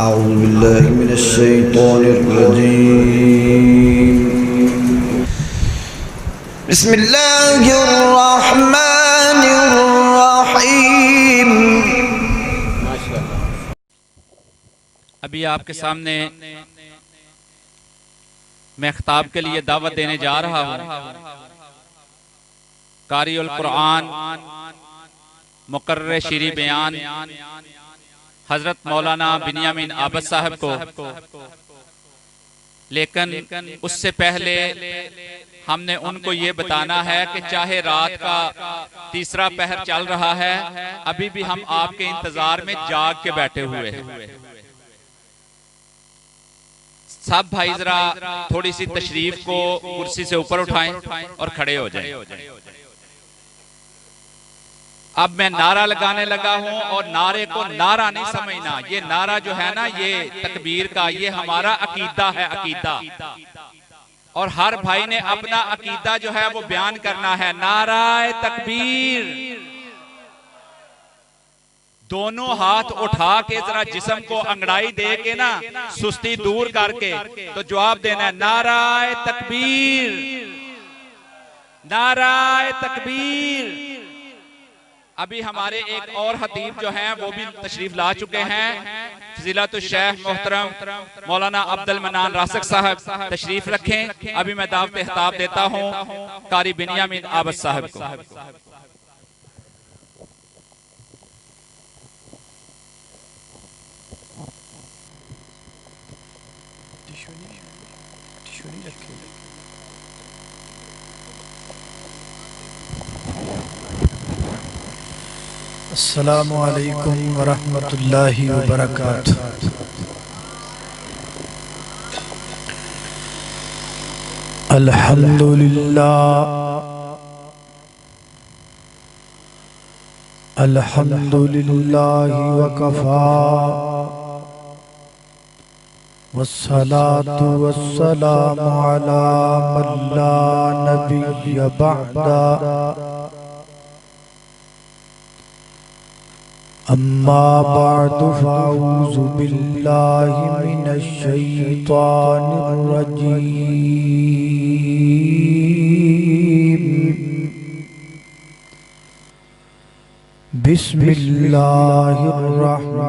أعوذ بالله من الشيطان الرجيم بسم الله الرحمن الرحيم. ابھی آپ کے سامنے میں خطاب کے لیے دعوت دینے جا رہا ہوں. قاری القرآن مقرر شیریں بیان حضرت مولانا بنیامین عابد صاحب کو، لیکن اس سے پہلے ہم نے ان کو یہ بتانا ہے کہ چاہے رات کا تیسرا پہر چل رہا ہے، ابھی بھی ہم آپ کے انتظار میں جاگ کے بیٹھے ہوئے ہیں. سب بھائی ذرا تھوڑی سی تشریف کو کرسی سے اوپر اٹھائیں اور کھڑے ہو جائیں. اب میں نعرہ لگانے لگا ہوں اور نعرے کو نعرہ نہیں سمجھنا. یہ نعرہ جو ہے نا، یہ تکبیر کا، یہ ہمارا عقیدہ ہے، عقیدہ. اور ہر بھائی نے اپنا عقیدہ جو ہے وہ بیان کرنا ہے. نعرہ تکبیر. دونوں ہاتھ اٹھا کے ذرا جسم کو انگڑائی دے کے نا، سستی دور کر کے تو جواب دینا ہے نعرہ تکبیر، نعرہ تکبیر. ابھی ہمارے ایک اور خطیب جو ہیں وہ بھی تشریف لا چکے ہیں. فضیلت الشیخ محترم مولانا عبد المنان راسک صاحب تشریف رکھیں. ابھی میں دعوت خطاب دیتا ہوں قاری بنیامین عابد صاحب کو. السلام علیکم ورحمۃ اللہ وبرکاتہ. الحمدللہ الحمدللہ وکفا والصلاة والسلام علی من لا نبی بعدا. اما بعد فاعوذ باللہ من الشیطان الرجیم. بسم اللہ الرحمن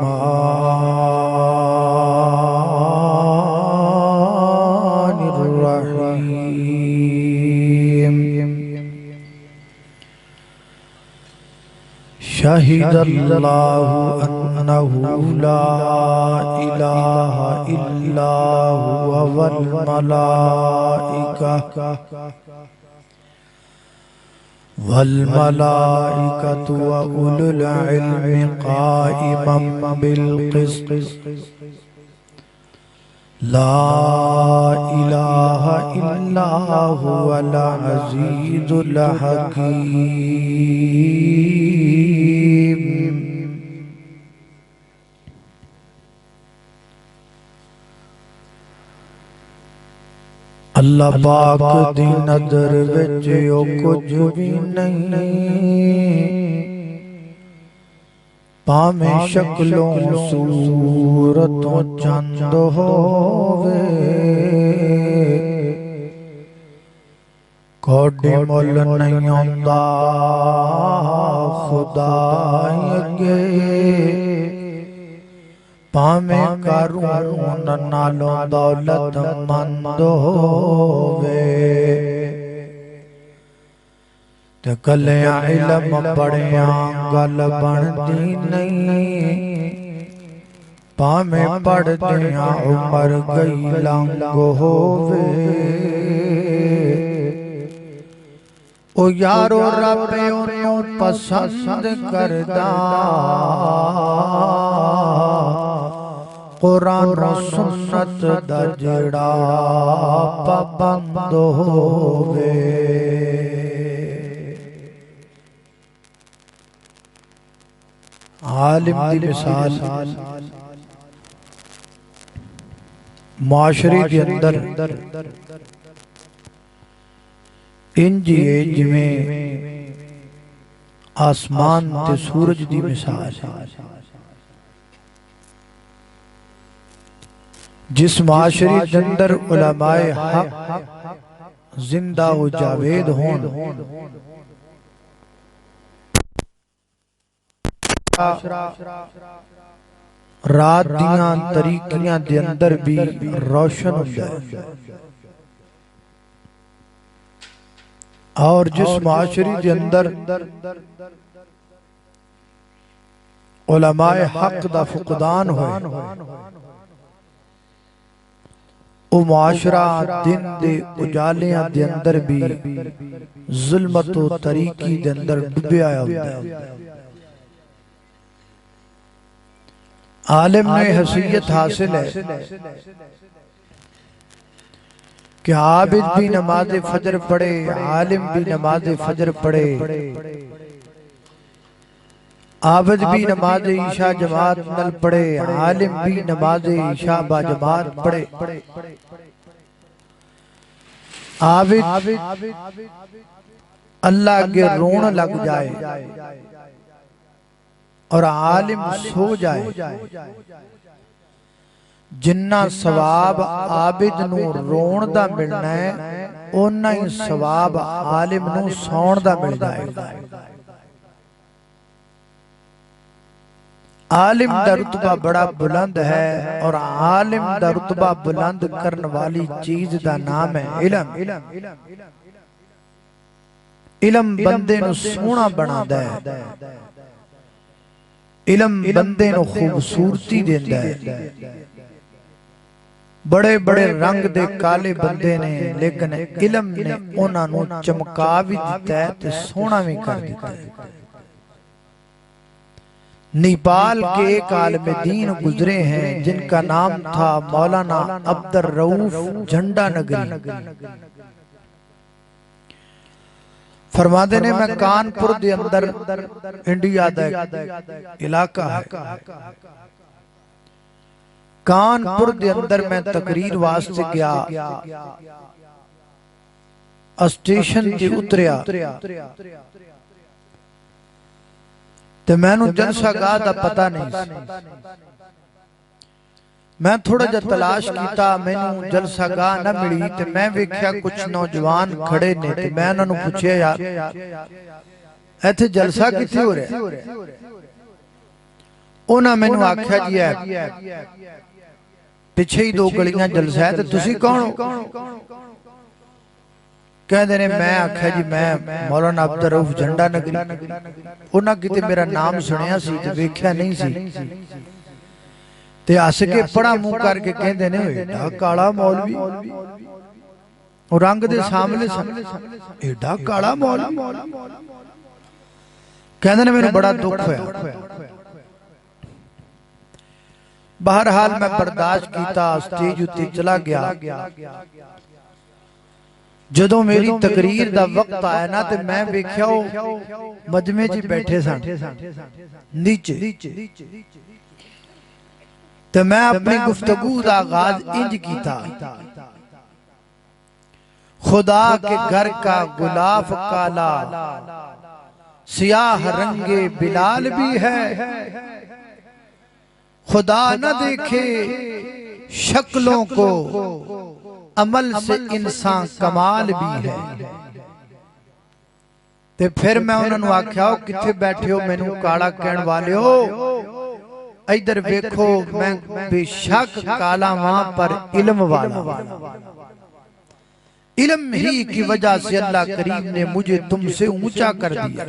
الرحیم. شہد اللہ انہ لا الہ الا هو والملائکۃ واولو العلم قائما بالقسط. لا الہ الا هو العزیز الحکیم. اللہ پاک دی نظر وچ او کچھ بھی نہیں، پاویں شکلوں صورتوں چند ہووے. کوڈی مول نہیں آندا خدا اگے، پاویں قارون نالوں دولت مند ہووے. تے گلیاں علم پڑھیاں گل بندی نہیں، پاویں پڑھدیاں عمر گئی لنگ ہووے. او یارو رب انہوں پسند کردہ، قرآن و سنت دا جڑا پابند ہووے. عالم دی مثال معاشرے کے اندر انجی ایج میں آسمان تے سورج دی مثال ہے. جس معاشری جندر علماء حق زندہ و جاوید ہون رات دیاں طریقیاں دے اندر بھی روشن ہو جائے، اور جس معاشری دے اندر علماء حق دا فقدان ہوئے، او معاشرہ دن دے اجالیاں دے اندر بھی ظلمت و طریقی دے اندر ڈبے آیا ہوتا ہے۔ عالم میں حیثیت حاصل ہے کہ عابد بھی نماز فجر پڑھے، عالم بھی نماز فجر پڑھے، عابد بھی نماز عشاء جماعت نل پڑھے، عالم بھی نماز عشاء با جماعت پڑھے۔ عابد اللہ کے رون لگ جائے اور عالم سو جائے، جنہ ثواب عابد نو رون دا ملنا ہے اونا ہی ثواب عالم نو سون دا مل جائے گا۔ عالم دا رتبہ بڑا بلند ہے، اور عالم دا رتبہ بلند کرن والی چیز دا نام ہے علم۔ علم بندے نو سونا بنا دے، علم بندے نو خوبصورتی دیندہ ہے۔ بڑے بڑے رنگ دے کالے بندے نے، لیکن علم نے انہاں نو چمکا بھی دیتا ہے تے سونا بھی کر دیتا ہے۔ نیپال کے ایک عالم دین گزرے ہیں جن کا نام تھا مولانا عبدالرؤف جھنڈا نگری۔ فرماتے نے میں کانپور دے اندر انڈیا دا علاقہ ہے، کانپور دے اندر میں تقریر واسطے گیا، اسٹیشن تے اتریا تے میں نو جلسہ گاہ دا پتہ نہیں سی۔ میں تھوڑا جا تلاش کیتا، میں نو جلسہ گاہ نہ ملی تے میں ویکھیا کچھ نوجوان کھڑے نے تے میں انہوں نے پوچھیا یار ایتھے جلسہ کتھے ہو رہا ہے؟ انہاں میں نو آکھیا جی ہے پچھے ہی دو گلیاں جلسہ ہے تے تسی کون ہو؟ کہہ دینے میں آکھا جی میں مولانا عبدالرؤف جھنڈا نگری۔ انہاں کتے میرا نام سنیا سی تے ویکھیا نہیں سی تے آسکے پڑا منہ کر کے کہہ دینے ہوئے ایڈا کالا مولوی، اور رنگ دے سامنے ایڈا کالا مولوی۔ کہہ دینے میں نے بڑا دکھ ہویا۔ بہرحال میں برداشت کیتا، اسٹیج اتے چلا گیا۔ جدوں میری تقریر دا وقت آیا نا تے میں ویکھیا مجمع جی بیٹھے سن نیچے، تے میں اپنی گفتگو دا آغاز انج کیتا، خدا کے گھر کا غلاف کالا، سیاہ رنگ بلال بھی ہے، خدا نہ دیکھے شکلوں کو، عمل سے انسان کمال بھی ہے۔ تے پھر میں انہوں نے آکھیا ہو کتھے بیٹھے ہو، میں نو کالا کہن والے ہو، ایدر ویکھو میں بے شک کالا وہاں پر علم والا۔ علم ہی کی وجہ سے اللہ کریم نے مجھے تم سے اونچا کر دیا۔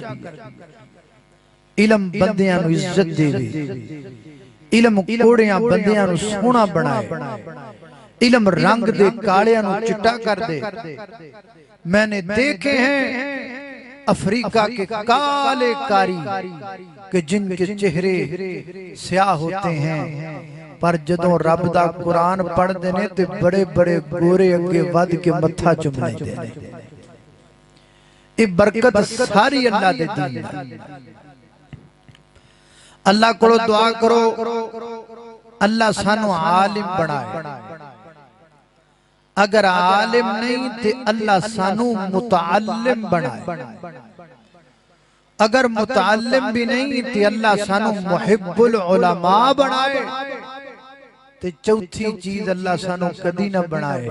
علم بندیاں نو عزت دے دے، علم کوڑیاں بندیاں نو سونا بنائے، علم رنگ دے کالیاں نو چٹا کر دے۔ میں نے دیکھے ہیں افریقہ کے کالے کاری کہ جن کے چہرے سیاہ ہوتے ہیں، پر جدوں رب دا قرآن پڑھ دینے تے بڑے بڑے گورے اگے ود کے متھا چمنے دینے۔ یہ برکت ساری اللہ دے دین۔ اللہ کو دعا کرو اللہ سانو عالم بنائے، اگر عالم نہیں تے اللہ سانو متعلم بنائے، اگر متعلم بھی نہیں تے اللہ سانو محب العلماء بنائے۔ تے چوتھی چیز اللہ سانو کدی نہ بنائے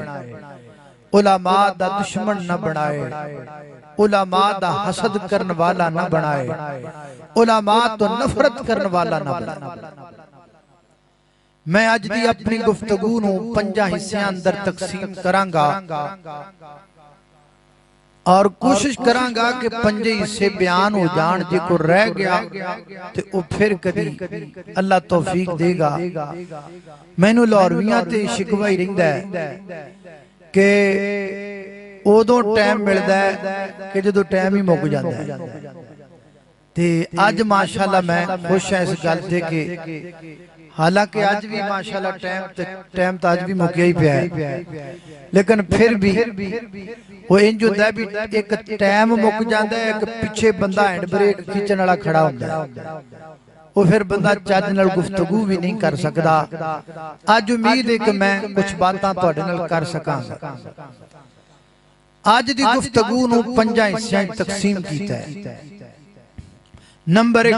علماء دا دشمن نہ بنائے علماء دا حسد کرن والا نہ بنائے علماء تو نفرت کرن والا نہ بنائے میں آج دی اپنی گفتگو نو 5 حصیاں اندر تقسیم کرانگا اور کوشش کرانگا کہ 5 حصے بیان ہو جان جے کو رہ گیا تے او پھر کدی اللہ توفیق دے گا میں نو لورویاں تے شکوہ ہی رہندا ہے کہ ادوں ٹائم ملدا ہے کہ جدوں ٹائم ہی مک جاندا ہے تے اج ماشاءاللہ میں خوش ہوں اس گل تے کہ حالانکہ آج بھی ماشاءاللہ ٹائم تو آج بھی مکیا ہی پیا ہے لیکن پھر بھی وہ انجو دا بھی ایک ٹائم مک جاندہ ہے ایک پیچھے بندہ ہینڈ بریک کھینچن والا کھڑا ہوتا ہے وہ پھر بندہ چاج نال گفتگو بھی نہیں کر سکتا آج امید ہے کہ میں کچھ باتاں تواڈے نال کر سکاں آج دی گفتگو نو 5 حصیاں تقسیم کیتا ہے نمبر 1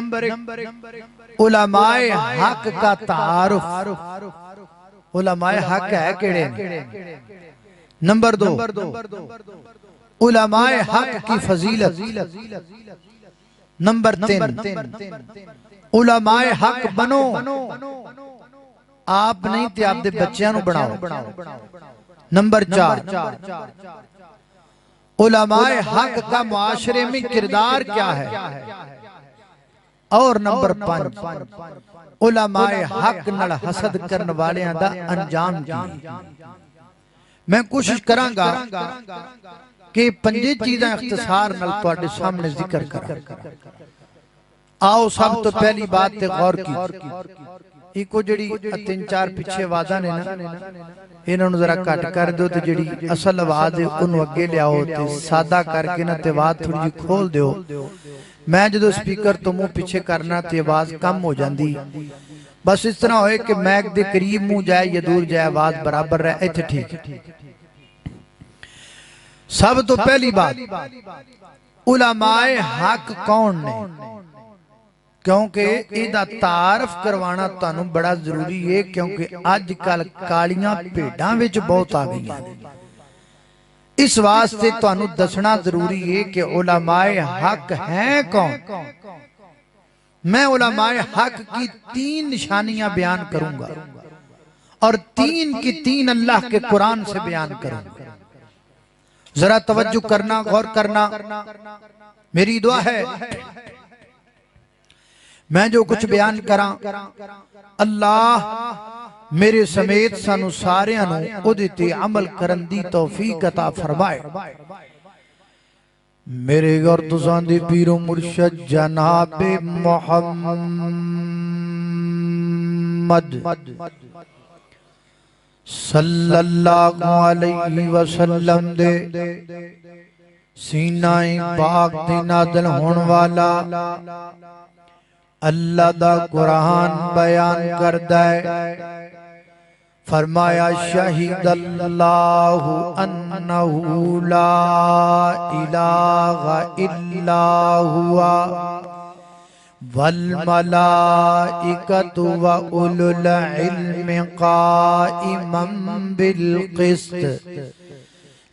علماء حق کا تعارف علماء حق ہے کیڑے نمبر 2 علماء حق کی فضیلت نمبر 3 علماء حق بنو آپ نہیں تے آپ دے بچیاں نو بناؤ نمبر 4 علماء حق کا معاشرے میں کردار کیا ہے اور نمبر 5 علماء حق نال حسد کرن والیاں دا انجام کی میں کوشش کراں گا کہ 5 چیزاں اختصار نال تواڈے سامنے ذکر کراں آؤ سب تو پہلی بات تے غور کی ایکو جڑی 3-4 پیچھے آوازاں نے نا انہاں نوں ذرا کٹ کر دیو تے جڑی اصل آواز ہے اونوں اگے لیاؤ تے سادہ کر کے نا تے آواز تھوڑی جی کھول دیو میں جدو سپیکر تو منہ پیچھے کرنا تے آواز کم ہو جاندی بس اس طرح ہوئے کہ میک دے قریب منہ جائے یا دور جائے آواز برابر رہے ایتھے ٹھیک سب تو پہلی بات علماء حق کون نے کیونکہ ایدہ تعارف کروانا تانوں بڑا ضروری ہے کیونکہ آج کل کالیاں پیڑاں وچ بہت آ گئی ہیں اس واسطے تانوں دسنا ضروری ہے کہ علماء حق ہیں کون میں علماء حق کی 3 نشانیاں بیان کروں گا اور 3 کی 3 اللہ کے قرآن سے بیان کروں گا ذرا توجہ کرنا غور کرنا میری دعا ہے میں جو کچھ بیان کراں اللہ میرے سمیت سانو سارے انو ادھتے عمل کرن دی توفیق عطا فرمائے میرے گردزان دی پیر و مرشد جناب محمد صلی اللہ علیہ وسلم دے سینہ پاک دی نازل ہون والا اللہ دا قرآن بیان کردہ ہے فرمایا شہید اللہ انہو لا الہ الا ہوا والملائکۃ وَأُولُو الْعِلْمِ قائما بالقسط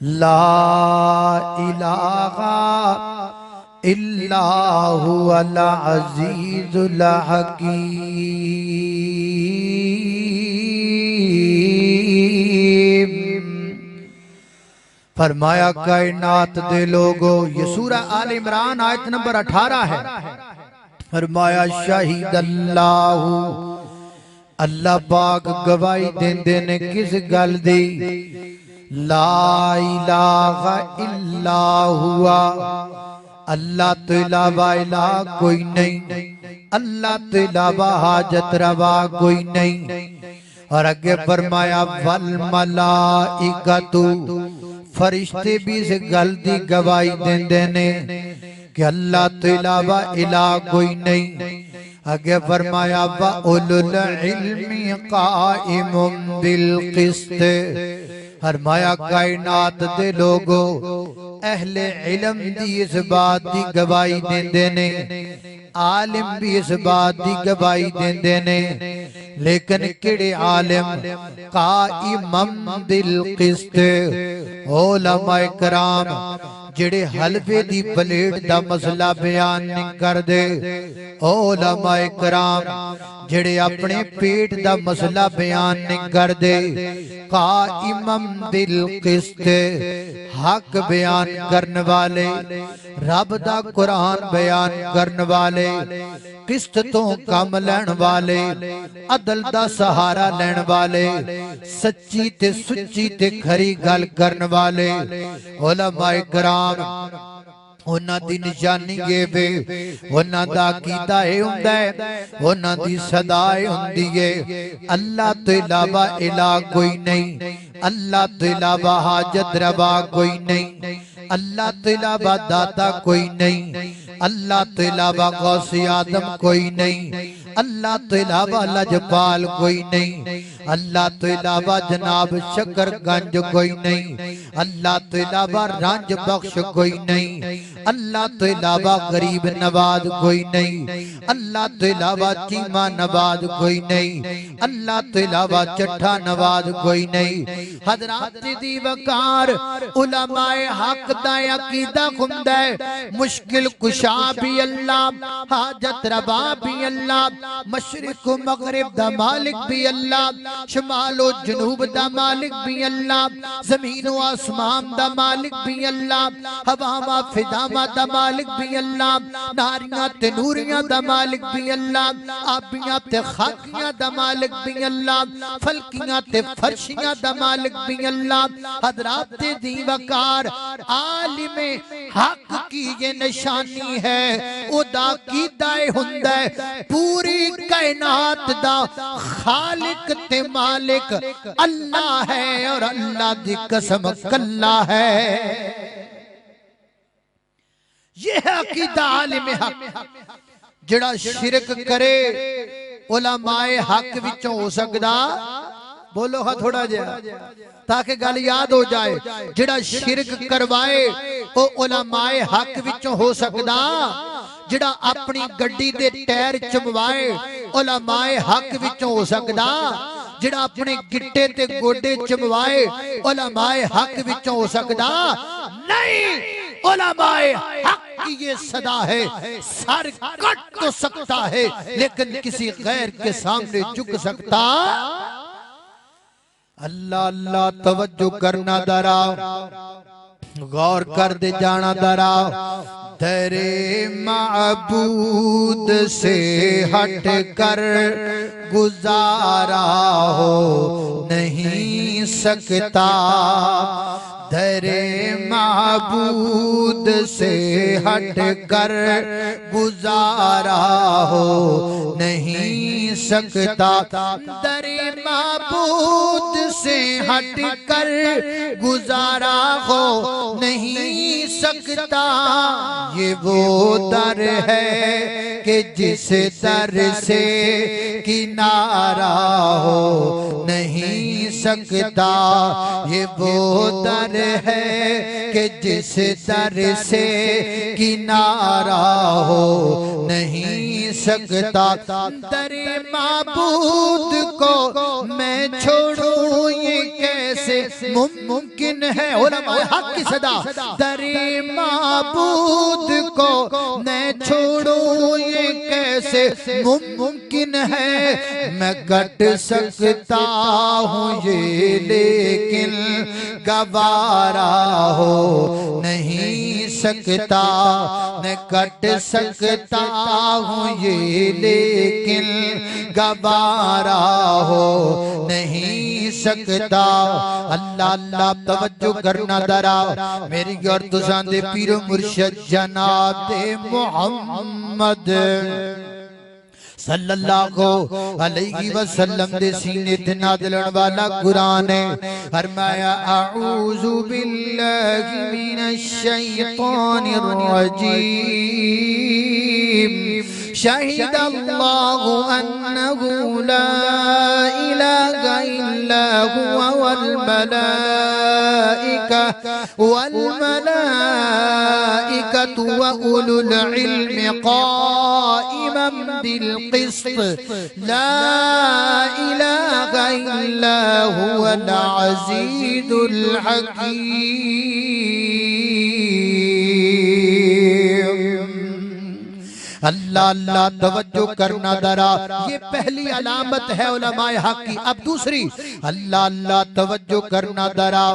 لا الہ الا هو العزیز الحکیم فرمایا کائنات دے لوگو یہ سورہ آل عمران آیت نمبر 18 ہے فرمایا شہید اللہ اللہ پاک گواہی دیندے نے کس گل دی لا الہ الا ہوا اللہ تو علاوہ الہ کوئی نہیں اللہ تو علاوہ حاجت روا کوئی نہیں اور اگے فرمایا والملائکۃ فرشتے بھی اس گل دی گواہی دیندے نے کہ اللہ تو علاوہ الہ کوئی نہیں اگے فرمایا وَأُولُو الْعِلْمِ قَائِمٌ بِالْقِسْطِ فرمایا کائنات دے لوگو اہل علم دی اس بات دی گواہی دیندے نے، عالم بھی اس بات دی گواہی دیندے نے، لیکن کڑے عالم قائم بالقسط علماء کرام جڑے حلوے دی پلیٹ دا مسئلہ بیان نہیں کر دے، علماء کرام جڑے اپنے پیٹ دا مسئلہ بیان نہیں کر دے، قائم بالقسط حق بیان کرنے والے، رب دا قرآن بیان کرنے والے، قسط تو کم لین والے، عدل دا سہارا لین والے، سچی تے سچی تے کھری گل کرنے والے علماء کرام انہاں دی نشانی یہ بے، انہاں دا عقیدہ ہوندہ ہے، انہاں دی صدائے ہوندی ہے اللہ تو علاوہ الہ کوئی نہیں، اللہ تو علاوہ حاجت روا کوئی نہیں، اللہ تو علاوہ داتا کوئی نہیں، اللہ تو علاوہ غوث آدم کوئی نہیں، اللہ تو علاوہ لجپال کوئی نہیں، اللہ تو علاوہ جناب شکر گنج کوئی نہیں، اللہ تو علاوہ رانج بخش کوئی نہیں، اللہ تو علاوہ غریب نواز کوئی نہیں، اللہ تو علاوہ چیمہ نواز کوئی نہیں، اللہ تو علاوہ چٹھا نواز کوئی نہیں۔ حضرات دی وقار علماء حق دا عقیدہ خندہ ہے، مشکل کشا بھی اللہ، حاجت روا بھی اللہ، مشرق و مغرب دا مالک بھی اللہ، شمال و جنوب دا مالک بھی اللہ، زمین و آسمان دا مالک بھی اللہ، ہوا و فضا دا مالک بھی اللہ، ناریاں تے نوریاں دا مالک بھی اللہ، آبیاں تے خاکیاں دا مالک بھی اللہ، فلکیاں تے فرشیاں دا مالک بھی اللہ۔ حضرات دی وقار عالم حق کی یہ نشانی ہے، او دا کی دائے ہوندہ ہے پوری کائنات دا خالق تے مالک اللہ ہے، اور اللہ دی قسم کلا ہے۔ یہ ہے عقیدہ عالم حق۔ جڑا شرک کرے علماء حق وچوں ہو سکدا، بولو ہاں تھوڑا جہا تاکہ گل یاد ہو جائے، جڑا شرک کروائے او علماء حق وچوں ہو سکدا، جڑا اپنی گڈی دے ٹائر چموائے علماء حق وچوں ہو سکدا، جڑا اپنے گٹے تے گوڈے چموائے علماء حق وچوں ہو سکدا نہیں۔ علماء حق کی یہ صدا ہے، سر کٹ تو سکتا ہے لیکن کسی غیر کے سامنے جھک سکتا۔ اللہ اللہ توجہ کرنا درا، غور کر دے جانا درا، تیرے معبود سے ہٹ کر گزارا ہو نہیں سکتا، تیرے معبود سے ہٹ کر گزارا ہو نہیں سکتا، تیرے معبود سے ہٹ کر گزارا ہو نہیں سکتا۔ یہ وہ در ہے کہ جس در سے کنارہ ہو نہیں سکتا، یہ وہ در ہے کہ جس در سے کنارہ ہو نہیں سکتا، در معبود کو میں چھوڑوں یہ کیسے ممکن ہے۔ علماء حق کی صدا، در معبود کو میں چھوڑوں یہ کیسے ممکن ہے، میں کٹ سکتا ہوں یہ لیکن گوارا ہو نہیں سکتا، میں کٹ سکتا ہوں یہ لیکن گوارا ہو نہیں سکتا۔ اللہ اللہ توجہ کرنا درا، میری اور تسان دے پیر و مرشد جناب محمد صلی اللہ علیہ وسلم دے سینے تے نازلن والا قرآن ہے۔ فرمایا اعوذ باللہ من الشیطان الرجیم، شہد اللہ انہ لا الہ الا والملائكة وأولو العلم قائما بالقسط لا إله إلا هو العزيز الحكيم. اللہ اللہ توجہ کرنا ذرا، یہ پہلی علامت ہے علماء حق کی. اب دوسری، اللہ اللہ توجہ کرنا ذرا،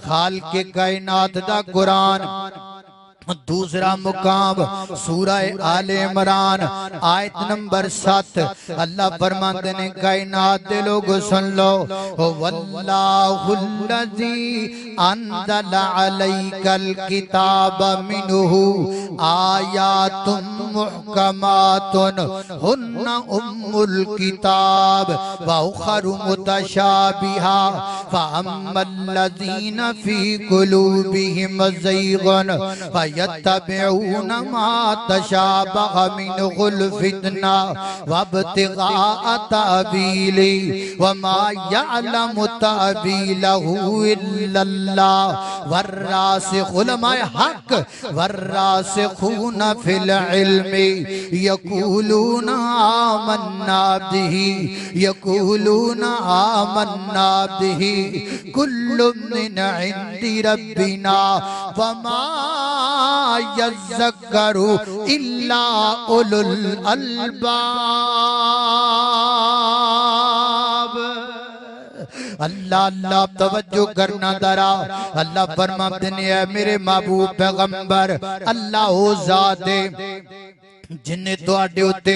خالق کائنات دا قرآن. دوسرا مقام سورہ آل عمران آیت نمبر 7. اللہ فرماتے ہیں کائنات دے لوگ سن لو، واللہ الذی انزل علیک الکتاب منہ آیات محکمات ہن ام الکتاب واخر متشابہات فاما الذین فی قلوبہم زیغ يتبعون ما تشابه منه الفتنة وابتغاء تأويله وما يعلم تأويله إلا الله والراسخ علماء حق والراسخون في العلم يقولون آمنا به يقولون آمنا به كل من عند ربنا وما يذكر إلا أولو الألباب. اللہ اللہ توجہ کرنا ذرا. اللہ فرماتے ہیں اے میرے محبوب پیغمبر، اللہ وہ ذات ہے جن نے تواڈے اُتے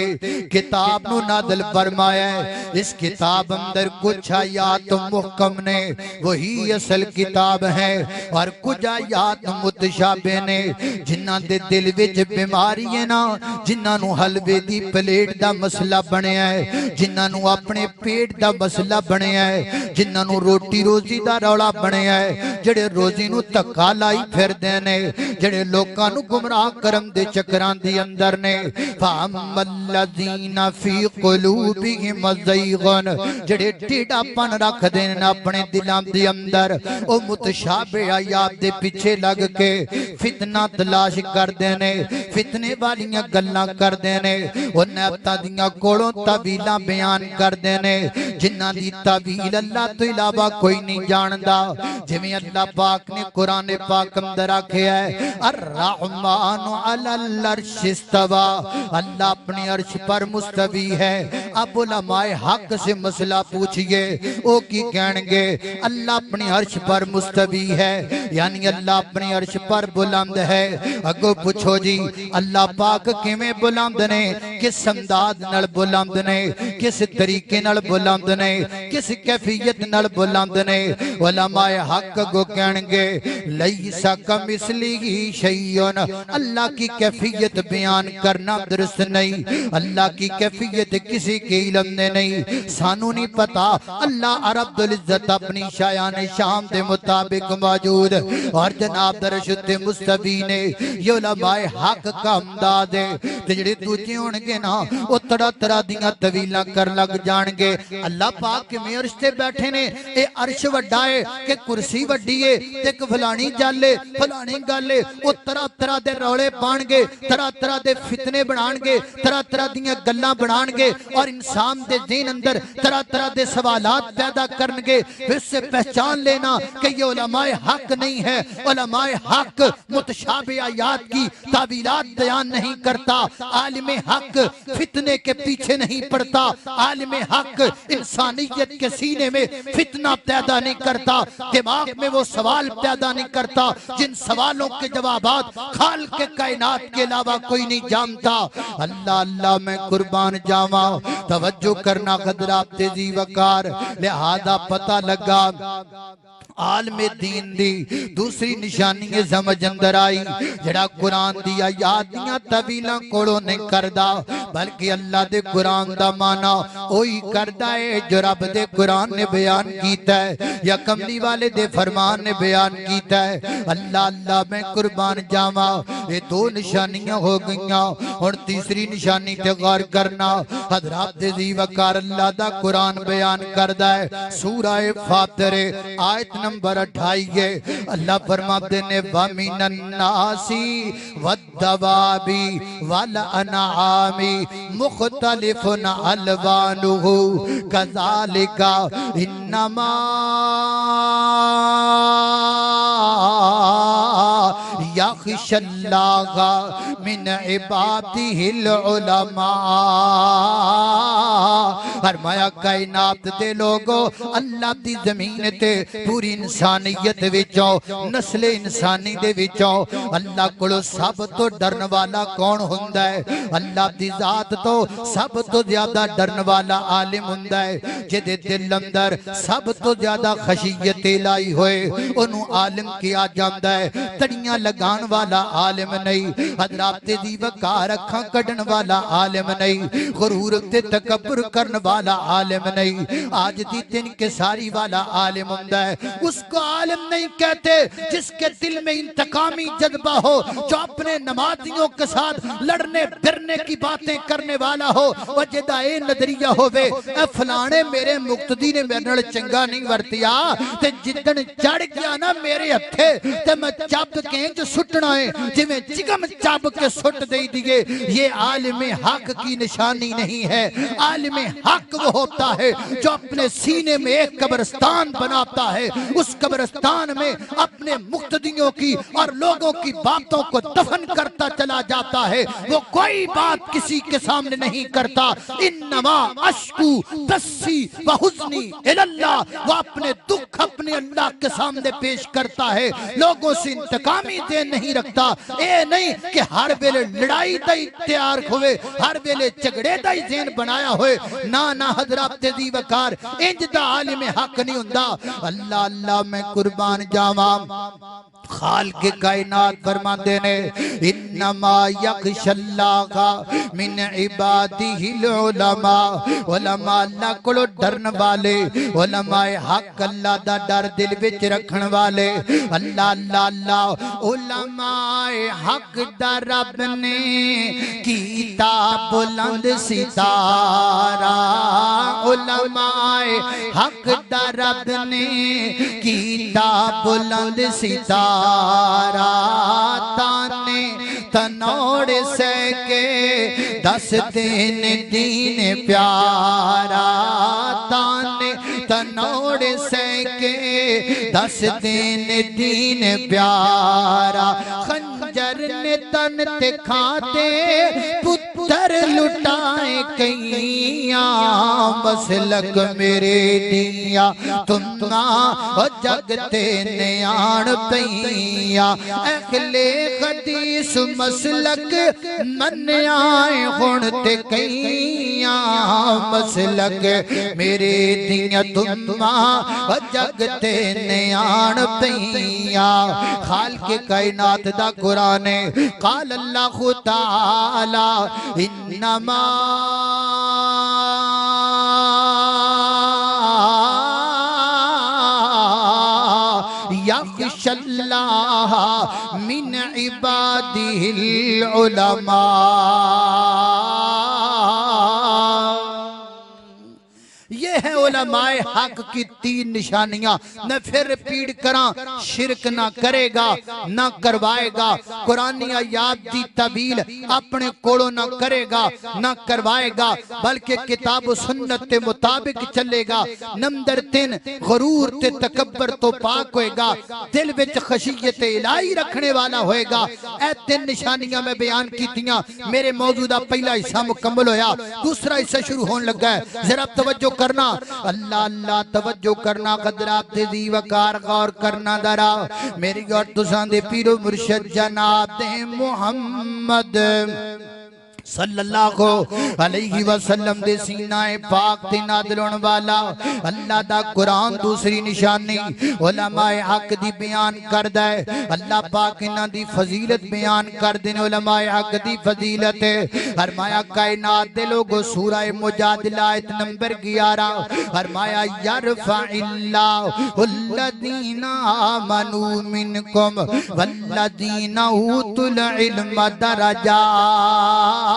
کتاب نو نازل فرمایا ہے. اس کتاب اندر کچھ آیات محکم نے، وہی اصل کتاب ہے، اور کچھ آیات متشابہ نے جنہاں دے دل وچ بیماری ہے نا، جنہاں نو حلوے دی پلیٹ دا مسئلہ بنیا ہے، جنہاں نو اپنے پیٹ دا مسئلہ بنیا ہے، جنہاں نو روٹی روزی دا رولا بنیا ہے، جڑے روزی نو تکا لائی پھر دینے، جڑے لوکاں نو گمراہ کرم دے چکران دی اندر نے. فَأَمَّا الَّذِينَ فِي قُلُوبِهِمْ زَيْغٌ جڑے ٹیڑا پن رکھ دین اپنے دلاں دے اندر، او متشابہ آیات دے پیچھے لگ کے فتنہ تلاش کر دینے، فتنے والیاں گلاں کر دینے، او نیبتاں دیاں کوڑوں تعویلاں بیان کر دینے جنہاں دی تعویل اللہ تو علاوہ کوئی نہیں جاندا. جویں اللہ پاک نے قرآن پاک اندر آکھیا ہے الرحمن علی العرش استوى، اللہ اپنی عرش پر مستوی ہے. اب علماء حق سے مسئلہ پوچھئے، او کی کہن گے اللہ اپنی عرش پر مستوی ہے یعنی اللہ اپنی عرش پر بلند ہے. اگو پوچھو جی اللہ پاک کیویں بلند نے، کس انداز نال بلند نے، کس طریقے نال بلند نے، کس کیفیت نال بلند نے. علماء حق کو کہن گے لیس کمثلہ شیء، اللہ کی کیفیت بیان کرنا درست نہیں، اللہ کی کیفیت کسی کے علم نے نہیں، سانو نہیں پتا. اللہ رب العزت اپنی شایان شام دے مطابق موجود، اور جناب درشت مستوی نے یہ علماء حق کا امداد ہے. جڑے دوجے ہونگے نا وہ طرح طرح دیاں طویلاں کر لگ جانگے. اللہ پاک کے میں عرش تے بیٹھے نے، اے عرش وڈا ہے کہ کرسی وڈی ہے، تک فلانی جالے فلانی گالے، وہ طرح طرح دے رولے پانگے، طرح طرح دے فتنے بنانگے، طرح طرح دیاں گلاں بنانگے، اور انسان دے ذہن اندر طرح طرح دے سوالات پیدا کرنگے. پھر سے پہچان لینا کہ یہ علماء حق نہیں ہے. علماء حق متشابہ آیات کی تعویلات بیان نہیں کرتا، عالم حق فتنے کے پیچھے نہیں پڑتا، عالم حق انسانیت کے سینے میں فتنہ پیدا نہیں کرتا، دماغ میں وہ سوال پیدا نہیں کرتا جن سوالوں کے جوابات خالق کائنات کے علاوہ کوئی نہیں جانتا. اللہ اللہ میں قربان جاواں، توجہ کرنا حضرات تیزی وقار. لہذا پتہ لگا عالم دین دی دوسری نشانی سمجھ اندر آئی جڑا قرآن دی آیات دیاں طویلاں کولوں نہیں کردا بلکہ اللہ دے قرآن دا معنی اوہی کردا ہے جو رب دے قرآن نے بیان کیتا ہے یا کملی والے دے فرمان نے بیان کیتا ہے۔ اللہ اللہ میں قربان جاواں یہ دو نشانیاں ہو گئیاں اور تیسری نشانی تے غور کرنا حضرات دے ذی وقار اللہ دا قرآن بیان کردا ہے سورہ فاطر آیت نمبر 28 اللہ فرماتے نے وَمِنَ النَّاسِ وَالدَّوَابِ وَالْأَنْعَامِ مُخْتَلِفٌ أَلْوَانُهُ كَذَلِكَ إِنَّمَا يَخْشَ اللَّهَ مِنْ عِبَادِهِ الْعُلَمَاء۔ فرمایا کائنات دے لوگو اللہ دی زمین تے پوری انسانیت وچوں نسل انسانی دے وچوں اللہ کولو سب تو ڈرن والا کون ہوندا ہے؟ اللہ دی ذات تو سب تو زیادہ ڈرن والا عالم ہوندا ہے جدے دل اندر سب تو زیادہ خشیت الہی ہوئے انہوں عالم کیا جاندا ہے۔ تڑیاں لگان والا عالم نہیں، حضرات دی وقار اکھاں کڈن والا عالم نہیں، غرور تے تکبر کرن والا عالم نہیں، آج دی دن کے ساری والا عالم ہوندا ہے۔ اس کو عالم نہیں کہتے جس کے دل میں انتقامی جذبہ ہو، جو اپنے نمازیوں کے ساتھ لڑنے پھرنے کی باتیں کرنے والا ہو، وجدہ اے نظریہ ہوئے اے فلانے میرے مقتدی نے میرے نڑ چنگا نہیں ورتیا تے جدن چڑھ گیا نا میرے ہتھے تے میں چاپ کے جو سٹنا ہے جی میں چگم چاپ کے سٹ دے دیئے، یہ عالم حق کی نشانی نہیں ہے۔ عالم حق وہ ہوتا ہے جو اپنے سینے میں ایک قبرستان بناتا ہے، اس قبرستان میں اپنے مقتدیوں کی اور لوگوں کی باتوں کو دفن کرتا چلا جاتا ہے، وہ کوئی بات کسی کے سامنے نہیں کرتا۔ انما اشکو بسی و حزنی الاللہ، وہ اپنے دکھ اپنے اللہ کے سامنے پیش کرتا ہے، لوگوں سے انتقامی دین نہیں رکھتا۔ اے نہیں کہ ہر ویلے لڑائی دا تیار ہوئے، ہر ویلے جھگڑے دا ذہن بنایا ہوئے، نہ حضرات ذی وقار انج دا عالم حق نہیں ہوندا۔ اللہ اللہ میں قربان جاواں خالق کائنات فرماندے نے انما یخشی اللہ من عبادہ العلماء، علماء اللہ کو ڈرن والے، علماء حق اللہ دا ڈر دل وچ رکھن والے۔ اللہ اللہ اللہ علماء حق دا رب نے کیتا بلند ستارہ، علماء حق دا رب نے کیتا بلند ستارہ، تانے تنوڑ سے کے دس دین دین پیارا، تانے تنوڑ سے کے دس دین دین پیارا، خنجر نے تن دکھاتے پتر لٹائے کئیاں، مسلک میرے دیا تم نہ جگتے نیان پئیاں، اہل حدیث مسلک من آئے ہونتے کئیاں، مسلک میرے دیا تم نہ جگتے نیان پئیاں۔ خالق کائنات دا قرآن قال اللہ تعالی انما یخشی اللہ من عبادہ العلماء۔ یہ ہے علماء حق کی تین نشانیاں۔ میں پھر ریپیٹ کراں، شرک نہ کرے گا نہ کروائے گا، قرآنی آیات دی تعویل اپنے کوڑوں نہ کرے گا نہ کروائے گا، بلکہ کتاب و سنت تے مطابق چلے گا۔ نمبر 3 غرور تے تکبر تو پاک ہوئے گا، دل وچ خشیت الہی رکھنے والا ہوئے گا۔ اے 3 نشانیاں میں بیان کیتیاں، میرے موضوع دا پہلا حصہ مکمل ہویا، دوسرا حصہ شروع ہون لگا ہے، ذرا توجہ کرنا، اللہ اللہ توجہ کرنا، قدرات ذی وقار غور کرنا درا میری اور تساں دے پیر و مرشد جناب دے محمد صلی اللہ علیہ وسلم دے سینہ پاک تے نازل ہون والا اللہ دا قرآن دوسری نشانی علماء حق دی بیان کردا ہے اللہ پاک انہاں دی فضیلت بیان کردے نے علماء حق دی فضیلت فرمایا کائنات دے لوگو سورہ مجادلہ آیت نمبر 11 فرمایا یرفع اللہ الذین آمنوا منکم والذین اوتوا العلم درجات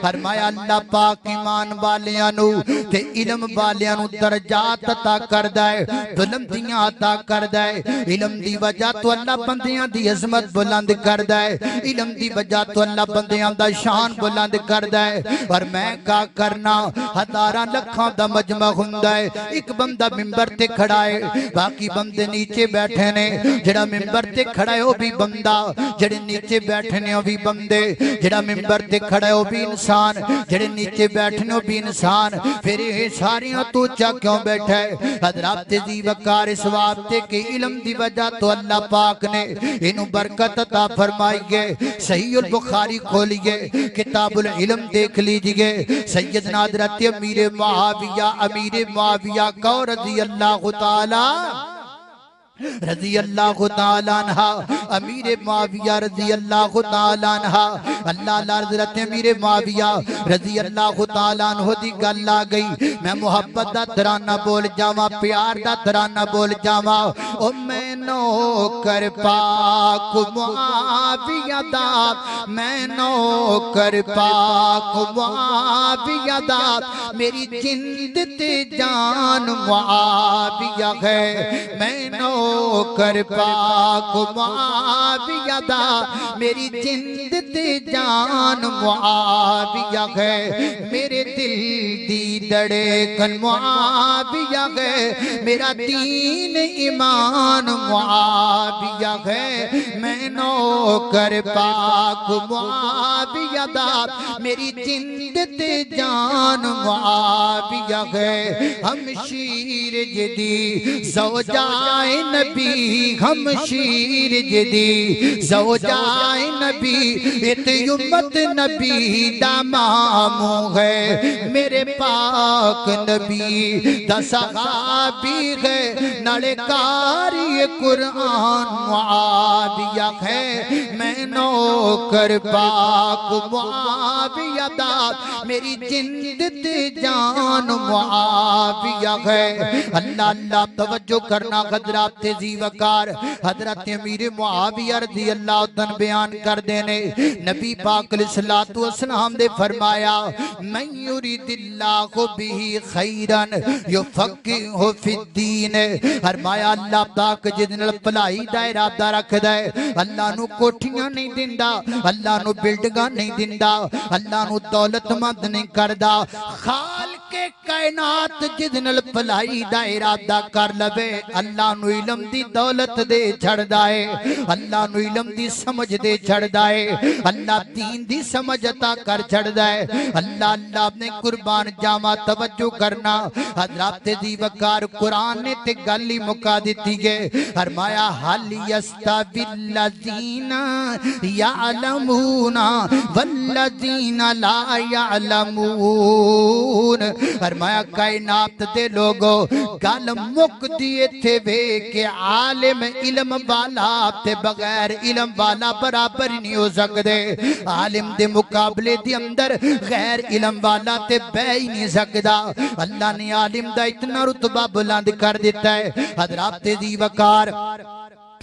فرمایا اللہ پاک ایمان والیاں نو تے علم والیاں نو درجات عطا کردا ہے بلندیاں عطا کردا ہے علم دی وجہ تو اللہ بندیاں دی عظمت بلند کردا ہے علم دی وجہ تو اللہ بندیاں دا شان بلند کردا ہے اور میں کا کرنا ہزاراں لکھاں دا مجمع ہوندا ہے ایک بندہ منبر تے کھڑا ہے باقی بندے نیچے بیٹھے نے جڑا منبر تے کھڑا ہے وہ بھی بندہ جڑے نیچے بیٹھے نے وہ بھی بندے جڑا منبر تے کھڑا ہے وہ بھی انسان جڑے نیچے بیٹھنے وہ بھی انسان پھر یہ ساریاں تو چا کیوں بیٹھا ہے حضرات دی وقار اس واسطے کہ علم دی وجہ تو اللہ پاک نے انہوں برکت عطا فرمائی گئے صحیح البخاری کھولیے کتاب العلم دیکھ لیجئے سیدنا حضرت امیر معاویہ کو رضی اللہ تعالی رضی اللہ تعالیٰ عنہ امیر معاویہ رضی اللہ تعالیٰ عنہ اللہ حضرت امیر معاویہ رضی اللہ تعالیٰ عنہ دی گل آ گئی میں محبت دا ترانہ بول جاواں پیار دا ترانہ بول جاواں او میں نوکر پاک معاویہ دا میں نوکر پاک معاویہ دا میری جند تے جان معاویہ ہے میں نوکر پاک معاویہ دا میری جند تے جان معاویہ ہے میرے دل دی دھڑکن معاویہ ہے میرا دین ایمان معاویہ ہے میں نوکر پاک معاویہ دا میری جند تے جان معاویہ ہے ہم شیر جدی زوجائے نبی ہم شیر جدی زوجائے نبی امت نبی دا مامو ہے میرے پاک نبی دا صحابی ہے نڑے کاری قرآن معاویہ ہے میں نوکر پاک معاویہ دا میری جند تے جان معاویہ ہے اللہ توجہ کرنا حضرات تیزی وقار حضرت امیر معاویہ رضی اللہ عنہ بیان کر دینے نبی پاک علیہ السلام نے فرمایا من یرید اللہ بھی خیرن یفقہہ فی الدین فرمایا اللہ پاک جدن پلائی دا ارادہ رکھ دے اللہ نو کوٹھیاں نہیں دندا اللہ نو بلڈگاں نہیں دندا اللہ نو دولت مند نہیں کردہ خالق کائنات جدن پلائی دا ارادہ کر لبے اللہ نو علم دی دولت دے چھڑ دائے اللہ نو علم دی سمجھ دے چھڑ دائے اللہ دین دی سمجھ عطا کر چھڑ دائے اللہ اپنے قربان جامع توجہ کرنا حضرات دی وقار قرآن نے تے گلی مکا دیتی گئے فرمایا حل یستوی الذین یعلمون والذین لا یعلمون فرمایا کائنات دے لوگو گل مک دیئے تھے وے کہ عالم علم والا تے بغیر علم والا برابر نہیں ہو سکتے عالم دے مقابلے دی اندر غیر علم والا تے بے ہی نہیں سکتا اللہ نے عالم دا اتنا رتبہ بلند کر دیتا ہے حضرات دی وقار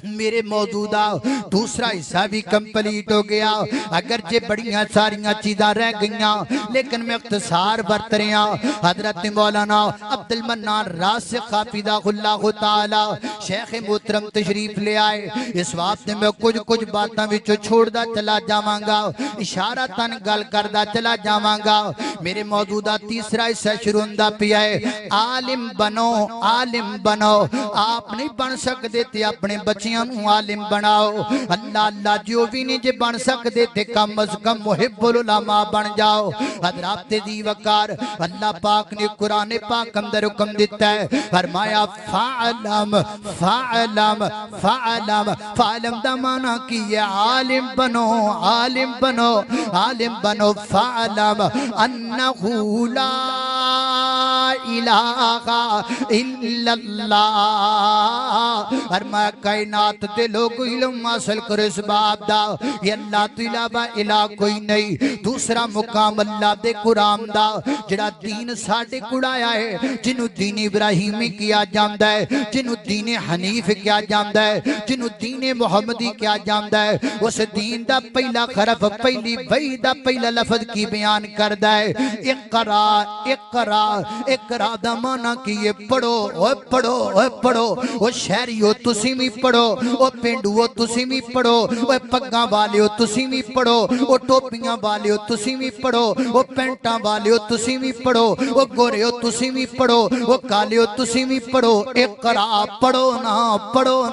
میرے موجودہ دوسرا حصہ بھی کمپلیٹ ہو گیا اگرچہ بڑیاں ساریاں چیزاں رہ گئیاں لیکن میں اختصار برت رہا حضرت مولانا عبد المنان راسخ حافظہ اللہ تعالی شیخ محترم تشریف لے آئے اس وقت میں کچھ باتاں وچوں چھوڑ دا چلا جاواں گا اشارہ تن گل کردا چلا جاواں گا میرے موجودہ تیسرا حصہ شروع ہوندا پیا ہے عالم بنو آپ نہیں بن سکتے تے اپنے بچے عالم بناؤ اللہ جو بھی نہیں جے بن سکتے تھے کم از کم محب العلماء بن جاؤ حضرات دی وقار اللہ پاک نے قرآن پاک اندر حکم دیتا ہے فرمایا فعلم فعلم فعلم دا مانا کی ہے عالم بنو عالم بنو عالم بنو فعلم انہو لا الہ الا اللہ فرمایا کائنات دے لوگ علم حاصل کرو اس باب دا یہ اللہ تو علاوہ الہ کوئی نہیں دوسرا مقام اللہ دے قرآن دا جڑا دین ساڑھے کڑایا ہے جنہوں دین ابراہیمی کیا جاندہ ہے جنہوں دین حنیف کیا جاندہ ہے جنہوں دین محمدی کیا جاندہ ہے اس دین دا پہلا خرف پہلی بھئی دا پہلا لفظ کی بیان کردہ ہے اقرا اقرا اقرا دا مانا کی یہ پڑھو اوہ پڑھو اوہ پڑھو وہ شہریو تسی بھی پڑھو وہ پینڈو تسی بھی پڑھو وہ پگاں والیو تسی بھی پڑھو وہ ٹوپیاں والیو تسی بھی پڑھو وہ پینٹاں والیو تسی بھی پڑھو وہ گوریو تسی بھی پڑھو وہ کالیو تسی بھی پڑھو اقرا پڑھو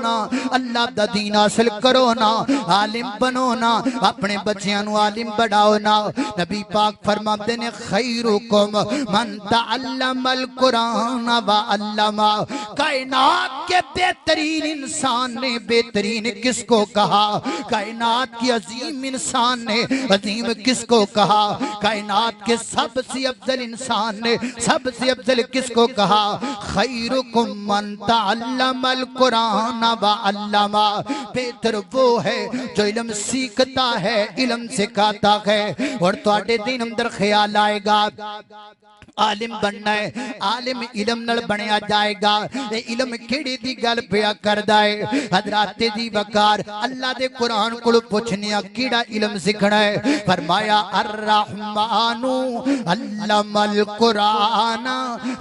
نا اللہ دا دین حاصل کرو نا عالم بنو نا اپنے بچیاں نو عالم بڑھاؤ نا نبی پاک فرماتے نے خیرکم من تعلم القرآن وعلما کائنات کے بہترین انسان نے بہترین کس کو کہا کائنات کی عظیم انسان نے عظیم کس کو کہا کائنات کے سب سے افضل انسان نے سب سے افضل کس کو کہا خیرکم من تعلم القرآن وعلما بہتر وہ ہے جو علم سیکھتا ہے علم سکھاتا ہے اور تو آٹے دن اندر خیال آئے گا عالم بننا ہے عالم علم نل بنیا جائے گا علم کیڑی دی گل پیا کردہ ہے حضرات دی وقار اللہ دے قرآن کو پوچھنیا کیڑا علم سکھنا ہے فرمایا الرحمن علم القرآن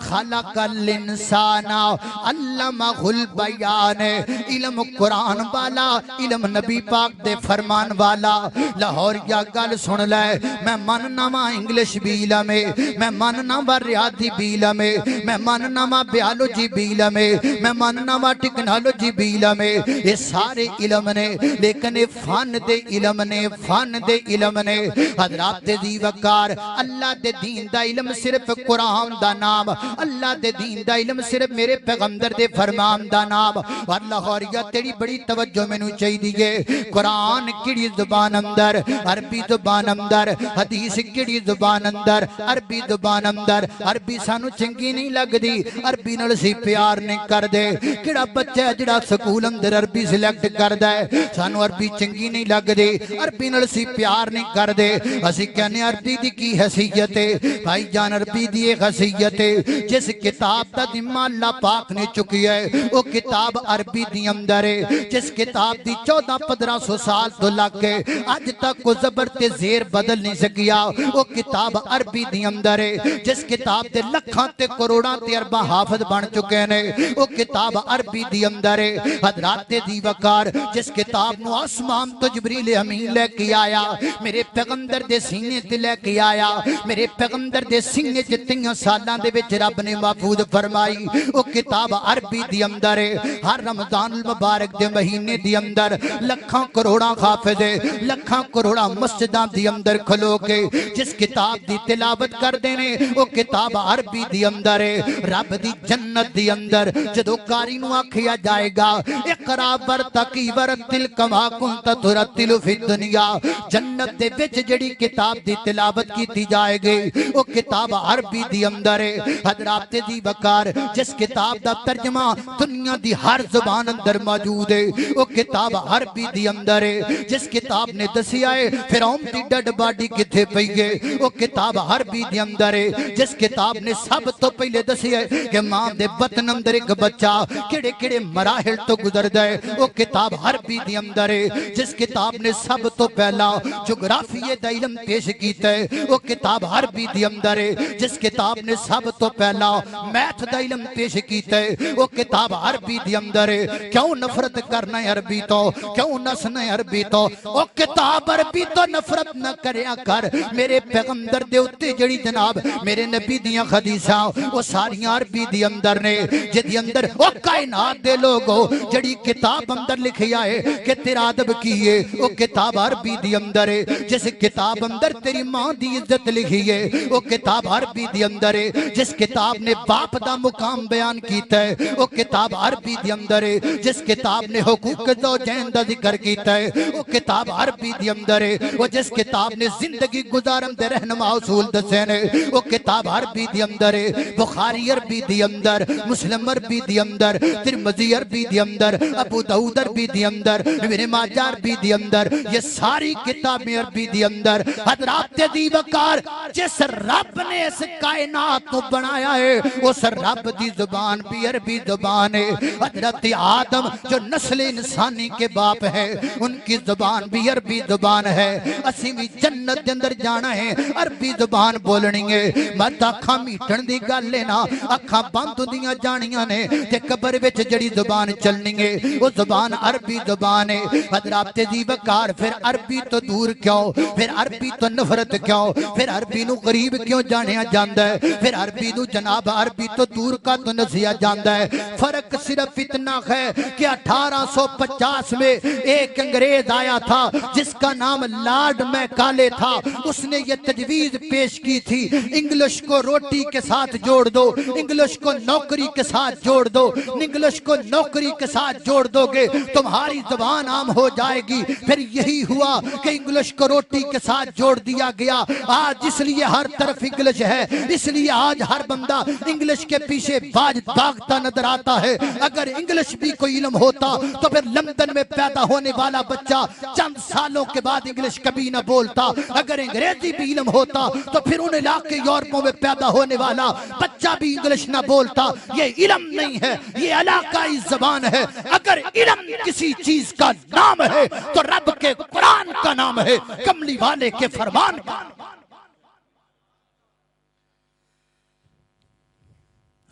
خلق الانسان علمہ البیان علم قرآن والا علم نبی پاک دے فرمان والا لاہور یا گل سن لے میں ماننا ماں انگلش بھی علم ہے میں ماننا ماں ریاضی بھی علم ہے میں ماننا ماں بیالوجی بھی علم ہے میں ماننا ماں ٹیکنالوجی بھی علم ہے یہ سارے علم نے لیکن فن دے علم نے فن دے علم نے حضرات دی وقار اللہ دے دین دا علم صرف قرآن دا نام اللہ دے دین دا علم صرف میرے پیغمبر دے فرمان دا نام واللہ غوریہ تیری بڑی توجہ میں نو چاہی دیئے قرآن کڑی زبان اندر عربی زبان اندر حدیث کڑی زبان اندر عربی زبان اندر عربی سانو چنگی نہیں لگ دی عربی نل سی پیار نہیں کر دے کڑا بچہ ہے جڑا سکول اندر عربی سلیکٹ کر دے سانو عربی چنگی نہیں لگ دی عربی نل سی پیار نہیں کر دے اسی کہنے عربی دی کی حیثیت ہے بھائی جان عربی دی ایک حیثیت ہے جس کتاب دا ذمہ اللہ پاک نے چکی ہے وہ کتاب عربی دی اندر ہے جس کتاب دی 14-1500 سال تو لگ کے آج تک کو زبر تے زیر بدل نہیں سکیا وہ کتاب عربی دی اندر ہے جس کتاب دے لکھاں تے کروڑاں تے ارباں حافظ بن چکے نے وہ کتاب عربی دی اندر ہے حضرات دی وقار جس کتاب نو آسمان تو جبریل امین لے کے آیا میرے پیغمبر دے سینے تے لے کے آیا میرے پیغمبر دے سینے جتنیاں سالاں دے وچ رب نے محفوظ فرمائی وہ کتاب عربی دی اندر ہے ہر رمضان المبارک دے مہینے دی اندر لکھاں کروڑاں حافظ لکھاں کروڑاں مسجداں دی اندر کھلو کے جس کتاب دی تلاوت کر دینے وہ کتاب عربی دی اندر ہے رب دی جنت دی اندر جدو کاری نو آکھیا جائے گا اقرا ورتقی ورتل کما کنت ترتل فی الدنیا جنت دے وچ جڑی کتاب دی تلاوت کیتی جائے گی وہ کتاب عربی دی اندر ہے حضرات دی وقار جس کتاب دا ترجمہ دنیا دی ہر زبان اندر موجود ہے وہ کتاب عربی دی اندر ہے جس کتاب نے دسیا ہے فرعون دی ڈڈ باڈی کتھے پئی ہے وہ کتاب عربی دی اندر ہے جس کتاب نے سب تو پہلے دسی ہے کہ ماں دے بطن اندر ایک بچہ کڑے کڑے مراحل تو گزر دے وہ کتاب عربی دی اندر ہے جس کتاب نے سب تو پہلا جغرافیے دا علم پیش کیتا ہے وہ کتاب عربی دی اندر ہے جس کتاب نے سب تو پہلا میتھ دا علم پیش کیتا ہے وہ کتاب عربی دی اندر ہے کیوں نفرت کرنا ہے عربی تو، کیوں نسنا ہے عربی تو؟ او کتاب عربی تو نفرت نہ کریا کر، میرے پیغمبر دے اتے جڑی جناب میرے نبی دیاں حدیثاں وہ ساریاں عربی دی اندر نے، جدی اندر او کائنات دے لوگو جڑی کتاب اندر لکھی آئے کہ تیرا عدب کیے، وہ کتاب عربی دی اندر ہے۔ جس کتاب اندر تیری ماں دی عزت لکھی ہے وہ کتاب عربی دی اندر ہے۔ جس کتاب نے باپ دا مقام بیان کیتا ہے وہ کتاب عربی دی اندر ہے۔ جس کتاب نے حقوق زوجین دا ذکر کیتا ہے وہ کتاب عربی دی اندر ہے۔ وہ جس کتاب نے زندگی گزارن دے رہنما اصول دسے نے وہ کتاب عربی دی اندر ہے۔ بخاری عربی دی اندر، مسلم عربی دی اندر، ترمذی عربی دی اندر، ابو داؤد عربی دی اندر، ابن ماجہ عربی دی اندر، یہ ساری کتابیں عربی دی اندر۔ حضرات دی وقار جس رب نے اس کائنات کو بنایا ہے اس رب دی زبان بھی عربی زبان ہے۔ حضرت آدم جو نسل انسانی کے باپ ہے ان کی زبان بھی عربی زبان ہے۔ اسی بھی جنت دے اندر جانا ہے عربی زبان بولنی ہے۔ مت اکھاں میٹن دی گل لینا، اکھاں بند دیاں جانیاں نے تے قبر وچ جڑی زبان چلنی ہے وہ زبان عربی زبان ہے۔ حضرات دی وقار پھر عربی تو دور کیوں، پھر عربی تو نفرت کیوں، پھر عربی نو غریب کیوں جانیا جاندا ہے، پھر عربی نو جناب عربی تو دور کا تو نسیا جاندا ہے۔ فرق صرف اتنا ہے کہ 1850 میں ایک انگریز آیا تھا جس کا نام لارڈ میکالے تھا۔ اس نے یہ تجویز پیش کی تھی انگلش کو روٹی کے ساتھ جوڑ دو، انگلش کو نوکری کے ساتھ جوڑ دو، انگلش کو نوکری کے ساتھ جوڑ دو گے تمہاری زبان عام ہو جائے گی۔ پھر یہی ہوا کہ انگلش کو روٹی کے ساتھ جوڑ دیا گیا۔ آج اس لیے ہر طرف انگلش ہے، اس لیے آج ہر بندہ انگلش کے پیچھے بھاگتا نظر آتا ہے۔ اگر انگلش بھی کوئی علم ہوتا تو پھر لندن میں پیدا ہونے والا بچہ چند سالوں کے بعد انگلش کبھی نہ بولتا۔ اگر انگریزی بھی علم ہوتا تو پھر ان علاقے یورپوں میں پیدا ہونے والا بچہ بھی انگلش نہ بولتا۔ یہ علم نہیں ہے، یہ علاقائی زبان ہے۔ اگر علم کسی چیز کا نام ہے تو رب کے قرآن کا نام ہے، کملی والے کے فرمان کا۔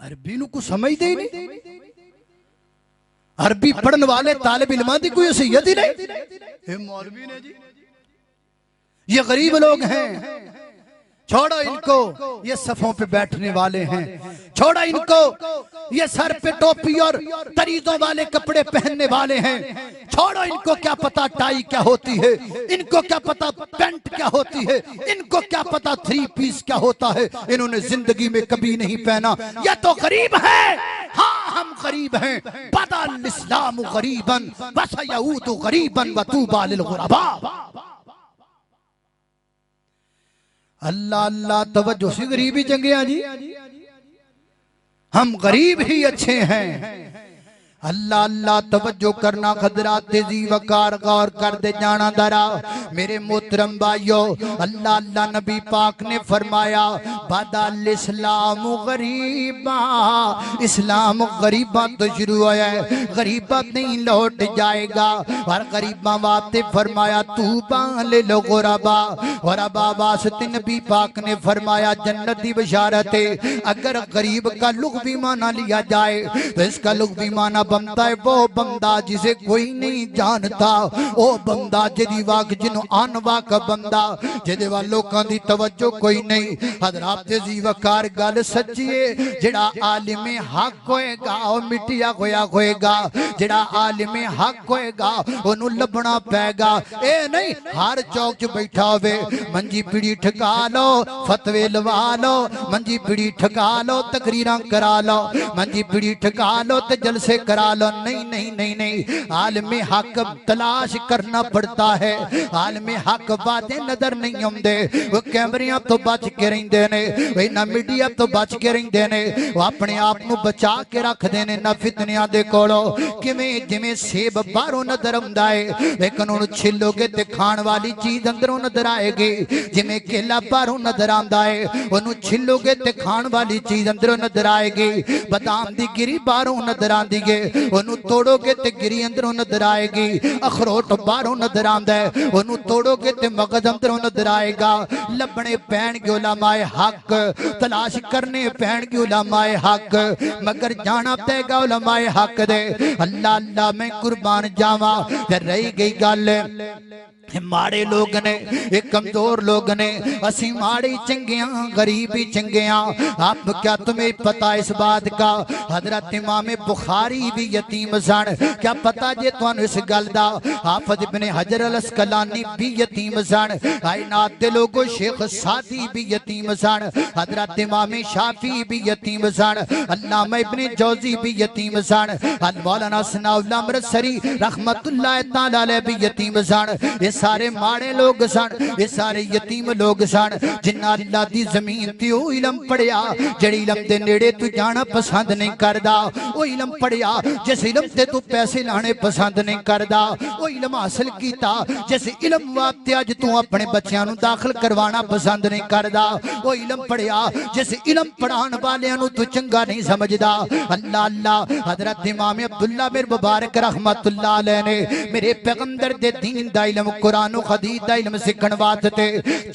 عربی نو کو سمجھ دے نہیں، عربی پڑھن والے طالب علماں دی کوئی حیثیت ہی نہیں۔ یہ مولوی نے جی، یہ غریب لوگ ہیں، چھوڑو ان کو، یہ صفوں پہ بیٹھنے والے ہیں، چھوڑو ان کو، یہ سر پہ ٹوپی اور تریزوں والے کپڑے پہننے والے ہیں، چھوڑو ان کو کیا پتا ٹائی کیا ہوتی ہے، ان کو کیا پتا پینٹ کیا ہوتی ہے، ان کو کیا پتا 3 پیس کیا ہوتا ہے، انہوں نے زندگی میں کبھی نہیں پہنا۔ یہ تو غریب ہے، ہاں ہم غریب ہیں۔ بدا الاسلام غریبا وسیعود غریبا وطوبى للغرباء۔ اللہ اللہ توجہ سے، غریبی چنگے ہیں جی، ہم غریب ہی اچھے ہیں۔ اللہ اللہ توجہ کرنا، حضرات ذی وقار غور کر دے جانا درا میرے محترم بھائیو۔ اللہ اللہ نبی پاک نے فرمایا بدا الاسلام غریبا، اسلام غریباں تو شروع ہوا ہے، غریباں نہیں لوٹ جائے گا۔ اور غریباں واتے فرمایا طوبیٰ للغربا، غربا واسطے نبی پاک نے فرمایا جنت دی بشارت ہے۔ اگر غریب کا لغوی معنی لیا جائے تو اس کا لغوی معنی بندہ ہے وہ بندہ جسے کوئی نہیں جانتا، وہ بندہ جدی واق جنو آن واق بندہ جدے والوں دی توجہ کوئی نہیں۔ حضرات ذی وقار گل سچی ہے، جڑا عالم حق ہوئے گا وہ مٹیا ہویا ہوئے گا، جڑا عالم حق ہوئے گا انہوں لبنا پے گا۔ اے نہیں ہر چوک چ بیٹھا ہوئے منجی پیڑی ٹھکا لو، فتوے لوا لو، منجی پیڑی ٹھکا لو، تقریراں کرا لو، منجی پیڑی ٹھکا لو تے جلسے کرا لو۔ نہیں نہیں نہیں نہیں، عالم حق تلاش کرنا پڑتا ہے۔ عالم حق باتیں نظر نہیں ہوندے، وہ کیمریاں تو بچ کے رہندے نے، وہ نہ میڈیا تو بچ کے رہندے نے، وہ اپنے آپ نو بچا کے رکھ دینے نہ فتنیاں دے کولو۔ کیویں جویں سیب باہروں نظر آندا ہے لیکن انہوں چھلو گے تے کھان والی چیز اندروں نظر آئے گی، جویں کیلا باہروں نظر آندا ہے انہوں چھلو گے تے کھان والی چیز اندروں نظر آئے گی، بادام دی گری باہروں نظر آندی گے انہوں توڑو گے تے گری اندروں نظر آئے گی، اخروٹ باہروں نظر آندا ہے انہوں توڑو گے تے مغز اندروں نظر آئے گا۔ لبنے پہن کے علماء حق، تلاش کرنے پہن کے علماء حق، مگر جانا پے گا علماء حق دے۔ اللہ اللہ میں قربان جاواں تے رہی گئی گل ماڑے لوگ نے ایک کمزور لوگ نے اسی ماڑے چنگیاں غریبی چنگیاں آپ کیا تمہیں پتا اس بات کا حضرت امام بخاری بھی یتیم سن کیا پتا جے تانوں اس گل دا حافظ ابن حجر الاسقلانی بھی یتیم سن کائنات دے لوگو شیخ سعدی بھی یتیم سن حضرت امام شافعی بھی یتیم سن علامہ ابن جوزی بھی یتیم سن مولانا ثناء اللہ امرتسری رحمت اللہ تعالی علیہ بھی یتیم سن یہ سارے ماڑے لوگ سن یہ سارے یتیم لوگ سن جنہ اللہ دی زمین تے او علم پڑھیا جڑی علم دے نیڑے تو جانا پسند نہیں کردا او علم پڑھیا جس علم تے تو پیسے لانے پسند نہیں کردا او علم حاصل کیتا جس علم واسطے اج تو اپنے بچیاں نوں داخل کروانا پسند نہیں کردا او علم پڑھیا جس علم پڑھان والیاں نوں تو چنگا نہیں سمجھدا اللہ اللہ حضرت امام عبداللہ بن مبارک رحمت اللہ علیہ نے میرے پیغمبر دے دین دا علم قرآن و حدیث دا علم سکھن واسطے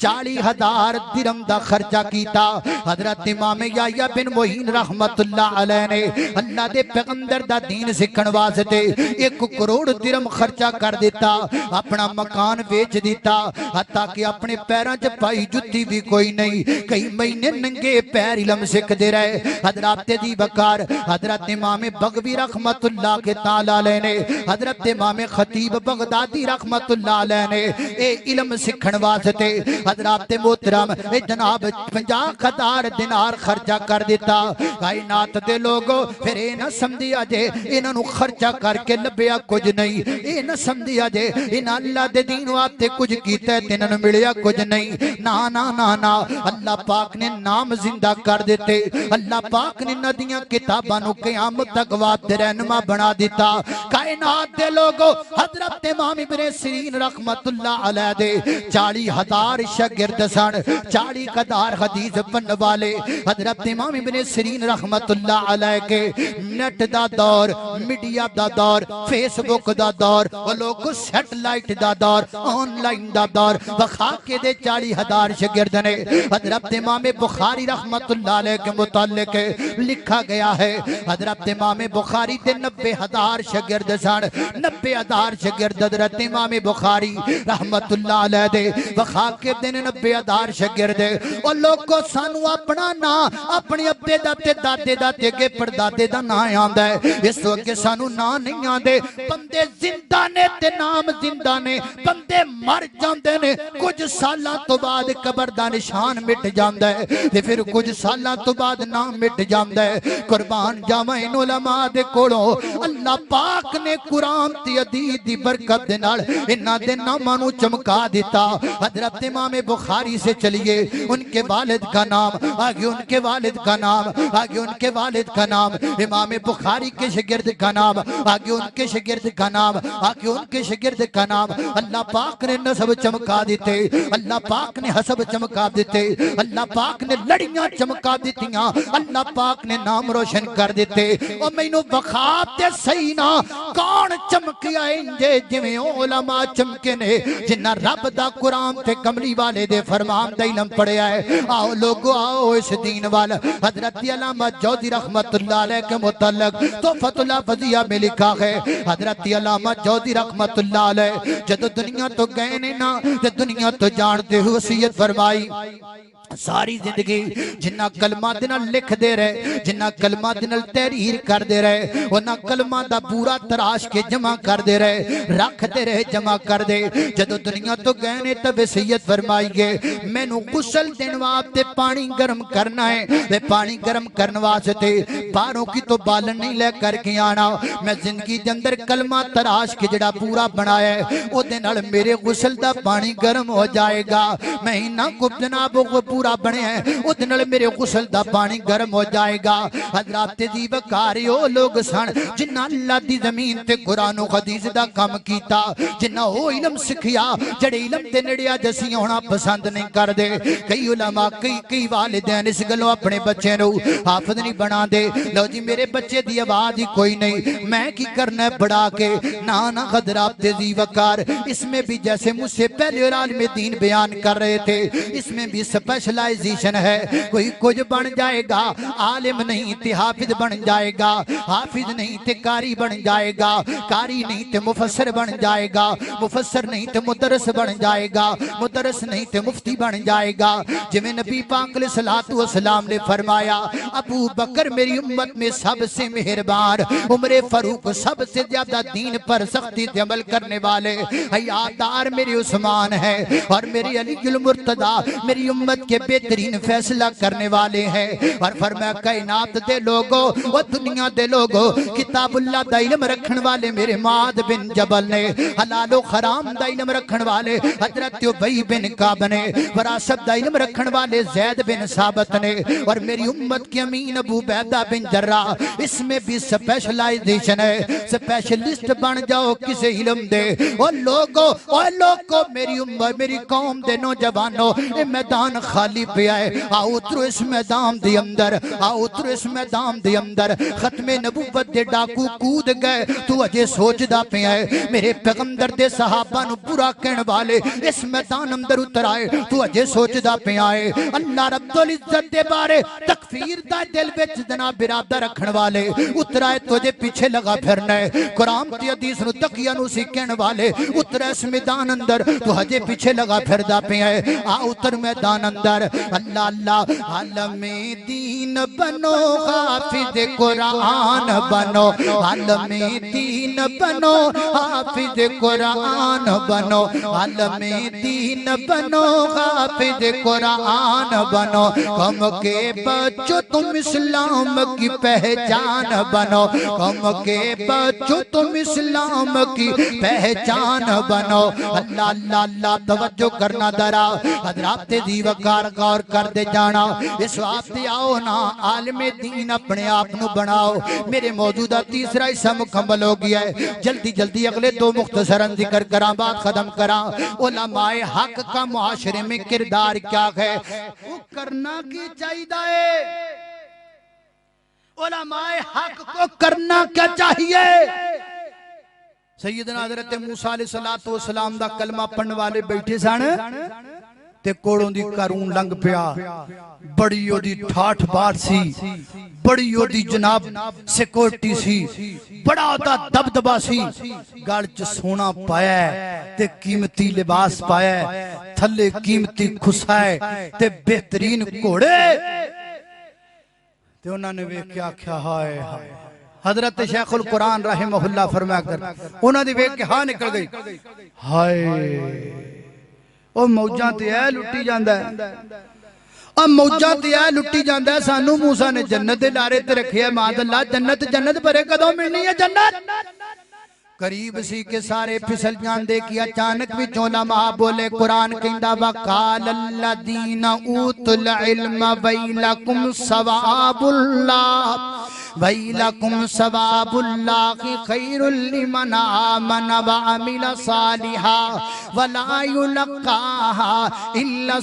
40,000 درہم دا خرچہ کیتا حضرت امام یحییٰ بن معین رحمت اللہ علیہ نے اللہ دے پیغمبر دا دین سکھن واسطے 1 کروڑ درہم خرچہ کر دیتا اپنا مکان بیچ دیتا حتیٰ کہ اپنے پیراں چ پائی جُتی بھی کوئی نہیں کئی مہینے ننگے پیر علم سکھ دے رہے حضرات دی بکار حضرت امام بغوی رحمت اللہ کے تعالی علیہ نے حضرت امام خطیب بغدادی رحمت اللہ علیہ نے اے علم سکھن واسطے حضرات محترم اے جناب 50,000 دینار خرچہ کر دیتا کائنات دے لوگو پھر اے نہ سمجھیا جے انہاں نوں خرچہ کر کے لبیا کچھ نہیں اے نہ سمجھیا جے انہاں اللہ دے دین واسطے کچھ کیتا ہے تے انہاں نوں ملیا کچھ نہیں نا نا نا نا اللہ پاک نے نام زندہ کر دیتے اللہ پاک نے ندیاں کتاباں نوں قیامت تک واسطے رہنما بنا دیتا کائنات دے لوگو حضرت امام ابن سیرین رحمت اللہ علیہ دے 40,000 شاگرد سن 40,000 حدیث پڑھن والے حضرت امام ابن سیرین رحمت اللہ علیہ کے نیٹ دا دور میڈیا دا دور فیس بک دا دور اور لوگو سیٹلائٹ دا دور آن لائن دا دور وخاکے دے 40,000 شاگرد نے حضرت امام بخاری رحمت اللہ علیہ کے متعلق لکھا گیا ہے حضرت امام بخاری دے 90,000 شاگرد سن 90,000 شاگرد حضرت امام بخاری رحمت اللہ علیہ دے وخاکے دے 90,000 شاگرد اور لوگوں سانو اپنا نا اپنی ابے دا تے دادے دا تے کے پردادے دا نا آندا ہے اس وقت سانو نا نہیں آندے بندے زندہ نے تے نام زندہ نے بندے مر جاندے نے کچھ سالاں تو بعد قبر دا نشان مٹ جاندا ہے تے پھر کچھ سالاں تو بعد نام مٹ جاندا ہے قربان جاواں ان علماء دے کولوں اللہ پاک نے قرآن تے حدیث دی برکت دے نال انہاں دے ناماں نوں چمکا دیتا حضرت امام بخاری سے چلیے ان کے والد کا نام آگے ان کے والد کا نام آگے ان کے والد کا نام امام بخاری کے شاگرد کا نام آگے ان کے شاگرد کا نام آگے ان کے شاگرد کا نام اللہ پاک نے نسب چمکا دیتے اللہ پاک نے حسب چمکا دیتے اللہ پاک نے لڑیاں چمکا دیتیاں اللہ پاک نے نام روشن کر دیتے اور مینوں بخاب تے صحیح نا کون چمکیا انجے جویں علماء چمکے نے جنہ رب دا قرآن تے کملی والے دے فرمان دا علم پڑھیا ہے آؤ لوگو آؤ اس دین والا حضرت علامہ جوزی رحمت اللہ علیہ کے متعلق تحفۃ الافضیہ میں لکھا ہے حضرت علامہ جوزی رحمت اللہ علیہ جدو دنیا تو گئے نے نا دنیا تو جانتے ہوئے وصیت فرمائی ساری زندگی جنہ کلمہ دنال لکھ دے رہے جنہ کلمہ دنال تحریر کر دے رہے انہ کلمہ دا پورا تراش کے جمع کر دے رہے رکھ دے رہے جمع کر دے جدو دنیا تو گئنے تب وصیت فرمائی گے میں نو غسل دنواب تے پانی گرم کرنا ہے تے پانی گرم کرنوا ستے باروں کی تو بالن نہیں لے کر کے آنا میں زندگی دے اندر کلمہ تراش کے جڑا پورا بنایا ہے او دنال میرے غسل دا پانی گرم ہو جائے گا میں ہی نہ کو جناب پورا بنے ہیں ادھنال میرے غسل دا پانی گرم ہو جائے گا حضرات دی بکاری او لوگ سن جنہ اللہ دی زمین تے قرآن و حدیث دا کام کیتا جنہ او علم سکھیا جڑے علم تے نڑیا جسی ہونا پسند نہیں کر دے کئی علماء کئی والدین اس گلوں اپنے بچے نو حافظ نہیں بنا دے لو جی میرے بچے دی آواز ہی کوئی نہیں میں کی کرنا ہے بڑھا کے نانا حضرات دی وقار اس میں بھی جیسے مجھ سے پہلے اور عالم دین بیان کر رہے تھے اس میں بھی سپیشل سپیشلائزیشن ہے. کوئی کچھ بن جائے گا, عالم نہیں تے حافظ بن جائے گا, حافظ نہیں تے قاری بن جائے گا, قاری نہیں تے مفسر بن جائے گا, مفسر نہیں تے مدرس بن جائے گا, مدرس نہیں تے مفتی بن جائے گا. جویں نبی پاک علیہ الصلوۃ والسلام نے فرمایا ابو بکر میری امت میں سب سے مہربان, عمر فاروق سب سے زیادہ دین پر سختی سے عمل کرنے والے, حیادار میری عثمان ہے, اور میری علی المرتضی میری امت کے بہترین فیصلہ کرنے والے ہیں. اور فرمایا کائنات دے لوگوں و دنیا دے لوگوں, کتاب اللہ دا علم رکھن والے میرے معاذ بن جبل نے, حلال و حرام دا علم رکھن والے حضرت ابی بن کعب نے, وراثت دا علم رکھن والے زید بن ثابت نے, اور میری امت کے امین ابو عبیدہ بن جراح. اس میں بھی سپیشلائزیشن ہے, سپیشلسٹ بن جاؤ کسی علم دے. اور لوگوں میری امت میری قوم دے نوجوانوں, یہ میدان خالی پہ آئے, آؤ اترو اس میدان دے اندر, آؤ اترو اس میدان دے اندر. ختم نبوت دے ڈاکو کود گئے, تو اجے سوچ دا پہ آئے میرے پیغمبر دے صحابہ نو برا کہن والے اس میدان اندر اتر آئے, تو اجے سوچ دا پہ آئے اللہ رب العزت دے بارے تکفیر دا دل وچ جناب برادہ رکھن والے اتر آئے, تو اجے پیچھے لگا پھرنا ہے. قرآن تی حدیث نو تقیہ نو سکھن والے اتر اس میدان اندر, تو اجے پیچھے لگا پھر دا پہ آئے. اتر میدان اندر اللہ اللہ عالم دین بنو, حافظ قرآن بنو, عالم دین بنو, حافظ قرآن بنو, عالم دین بنو, حافظ قرآن بنو. قوم کے بچوں تم اسلام کی پہچان بنو, قوم کے بچوں تم اسلام کی پہچان بنو. اللہ اللہ اللہ توجہ کرنا درا حضرات دی وقار غور کر دے جانا. اس واسطے آؤ نا عالم دین اپنے آپ نو بناؤ. میرے موجودہ تیسرا حصہ مکمل ہو گیا ہے, جلدی جلدی اگلے دو مختصراً ذکر کراں بات ختم کراں. علماء حق کا معاشرے میں کردار کیا ہے, وہ کرنا کی چاہیے, علماء حق کو کرنا کیا چاہیے. سیدنا حضرت موسیٰ علیہ السلام دا کلمہ پڑھن والے بیٹھے سن تے کوڑوں دی قارون لنگ پیا, بڑی او دی ٹھاٹھ بار سی, بڑی او دی جناب سیکورٹی سی, بڑا دا دبدبا سی, گال چ سونا پایا ہے تے قیمتی لباس پایا ہے, تھلے قیمتی کھسا ہے تے بہترین کوڑے. تے انہوں نے ویکھ کے آکھیا ہائے ہائے. حضرت شیخ القرآن رحمہ اللہ فرمایا کر انہوں نے ویکھ کے ہاں نکل گئی, ہائے او موجاں تے اے لٹی جاندا ہے, او موجاں تے اے لٹی جاندا ہے. سانو موسیٰ نے جنت دے ڈارے تے رکھیا ہے, معاذ اللہ جنت پرے کدوں ملنی ہے جنت. قریب سی کے سارے پھسل جان دے کی اچانک بھی علماء بولے قرآن کہندا وقال الذین اوتوا العلم ویلکم ثواب اللہ, ویلکم ثواب اللہ خیر لمن آمن وعمل صالحا ولا یلقاها الا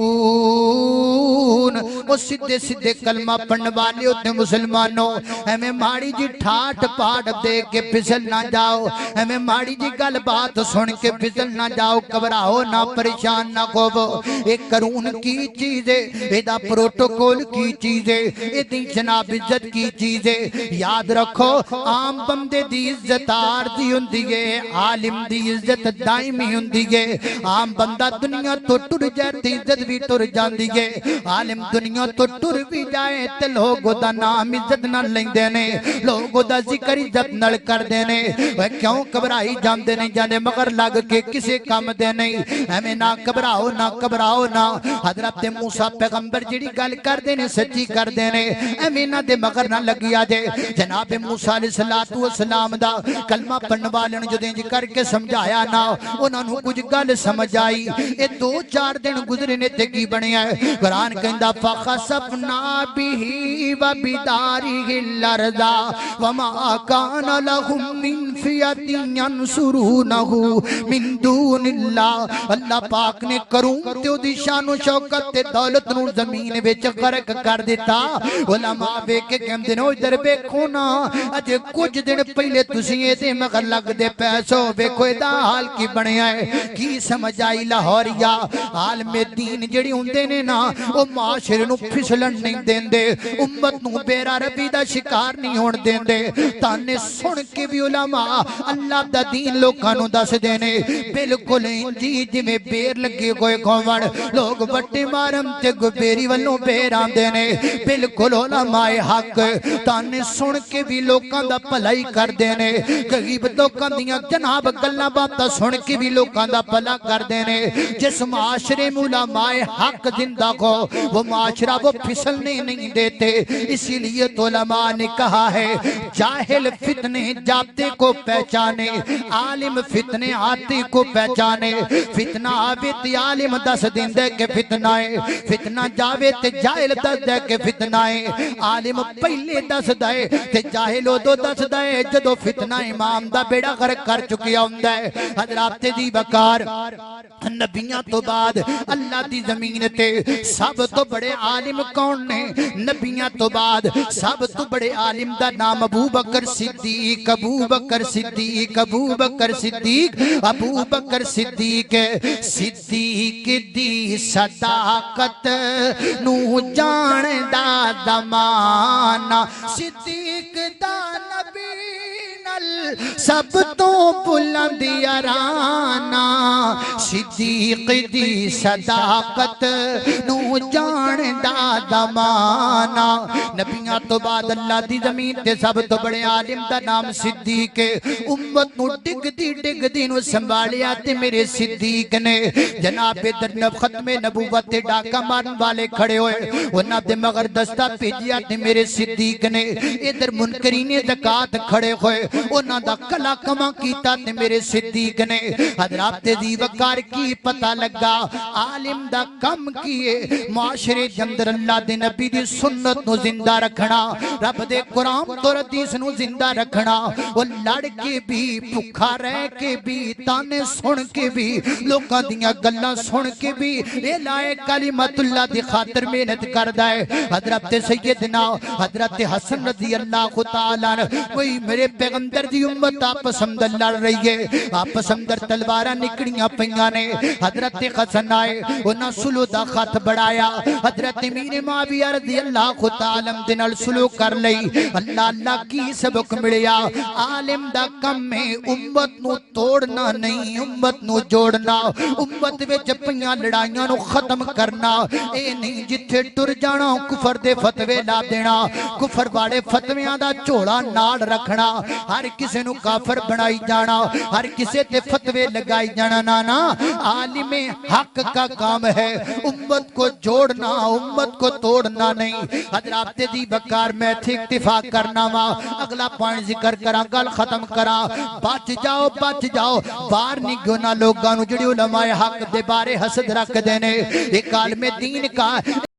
الصابرون. وہ سدھے سدھے کلمہ پڑھن والے ہوتے مسلمانوں, ہمیں ماڑی جی ٹھاٹ پاٹ دے کے پھسل نہ جاؤ, ہمیں ماڑی جی گل بات سن کے پھسل نہ جاؤ, گھبراؤ نہ, پریشان نہ ہوو. ایک قانون کی چیز ہے, ایدہ پروٹوکول کی چیز ہے, ایدی جناب عزت کی چیز ہے. یاد رکھو عام بندے دی عزت عارضی ہوندی ہے, عالم دی عزت دائمی ہوندی ہے. عام بندہ دنیا تو ٹر جاتی عزت بھی ٹر جاندی ہے, عالم دنیا تو ٹر بھی جائے تے لوگوں دا نام عزت نہ لیندے نے, لوگوں دا ذکر عزت نہ کر دینے. وہ کیوں گھبرائی جاندے نہیں جانے مگر لگ کے کسے کام دے نہیں. ہمیں نہ گھبراؤ نہ گھبراؤ نہ. حضرت موسیٰ پیغمبر جڑی گل کر دینے سچی کر دینے, ہمیں نہ دے مگر نہ لگی آجے. جناب موسیٰ علیہ السلام دا کلمہ پڑھن والے نے جو دیں کر کے سمجھایا نہ, انہوں نے کچھ گل سمجھ آئی. یہ 2-4 دن گزرنے تے کی بنے آئے. قرآن کہندہ فخسفنا به وبداره الارض وما كان لهم من فئة ينصرونه من دون الله. اللہ پاک نے کروں تے دی شان و شوکت تے دولت نو زمین وچ غرق کر دیتا. علماء ویکھ کے کہندے نے ادھر ویکھو نا اجے کچھ دن پہلے تسی اے تے مگر لگ دے پیسو ویکھو دا حال کی بنیا ہے. کی سمجھ آئی لاہوریا عالم دین جڑی ہوندے نے نا او معاشرے نو پھسلن نہیں دیندے, امت نو بیرا ربی دا شکار نہیں ہون دیندے. تانے سن کے بھی علماء اللہ دا دین لوکاں نو دس دینے بالکل انجی جویں بیر لگے کوئی کھوڑ لوگ وٹے مارم تے گبیری والوں بیر آندے نے. بالکل علماء حق تانے سن کے بھی لوکاں دا بھلائی کر دینے, غریب لوکاں دیاں جناب گلاں باتاں سن کے بھی لوکاں دا بھلا کر دینے. جس معاشرے میں علماء حق زندہ ہو وہ معاشرہ وہ پھسلنے نہیں دیتے. اسی لیے تو علماء نے کہا ہے جاہل فتنے جاتے کو پہچانے, عالم فتنے آتے کو پہچانے. فتنہ آوے تے عالم دس دین دے کہ فتنہ ہے, فتنہ جاوے تے جاہل دس دے کہ فتنہ ہے. عالم پہلے دس دے تے جاہل دو دس دے جدو فتنہ امام دا بیڑا غرق کر چکیا ہوندہ ہے. حضرات دی بکار نبیاں تو بعد اللہ دی زمین تے سب تو بڑے عالم کون نے؟ نبیاں تو بعد سب تو بڑے عالم دا نام ابو بکر صدیق, ابو بکر صدیق, ابو بکر صدیق, ابو بکر صدیق. صدیق دی صداقت نو جان دا زمانہ, صدیق دا نبی سب تو بلند یارانا. صدیق دی صداقت نو جان دا زمانہ. نبیاں تو بعد اللہ دی زمین تے سب تو بڑے عالم دا نام صدیق. امت نو ڈگ دی نو سنبھالیا تے میرے صدیق نے. جناب در ختم نبوت ڈاکہ مارن والے کھڑے ہوئے انہاں دے مگر دستہ بھیجیا تے میرے صدیق نے. ادھر منکرین زکات کھڑے ہوئے انہاں دا کلا کما کیتا تے میرے صدیق نے. حضرات دی وقار کی پتہ لگا عالم دا کم کیے معاشرے جندر اللہ دے نبی دی سنت نو زندہ رکھنا, رب دے قرآن تو حدیث نو زندہ رکھنا. وہ لڑ کے بھی بھکھا رہ کے بھی تانے سن کے بھی لوکاں دیاں گلاں سن کے بھی الہی کلمت اللہ دی خاطر محنت کردا ہے. حضرت سیدنا حضرت حسن رضی اللہ تعالیٰ کوئی میرے پیغمبر دی امت آپس اندر لڑ رہی ہے, آپس اندر تلواراں نکڑیاں پیاں نے. حضرت حسن آئے انہاں سلو دا خط بڑھایا, حضرت امیر معاویہ رضی اللہ تعالیٰ دے نال سلو کر لئی. اللہ اللہ کی سبق ملیا عالم دا کم ہے امت نو توڑنا نہیں امت نو جوڑنا, امت وچ پیاں لڑائیاں نو ختم کرنا. اے نہیں جتھے ٹر جانا کفر دے فتوے لا دینا, کفر والے فتویاں دا جھولا نال رکھنا, ہر کسے نو کافر بنائی جانا, ہر کسے تے فتوے لگائی جانا. نانا عالم حق کا کام ہے امت کو جوڑنا امت کو توڑنا نہیں. حضرات دی بکار میں تھی اکتفا کرنا وا اگلا پوائنٹ ذکر کرا گل ختم کرا. بچ جاؤ باہر نہیں گونا لوگاں نو جڑی علماء حق دے بارے حسد رکھ دینے. ایک عالم دین کا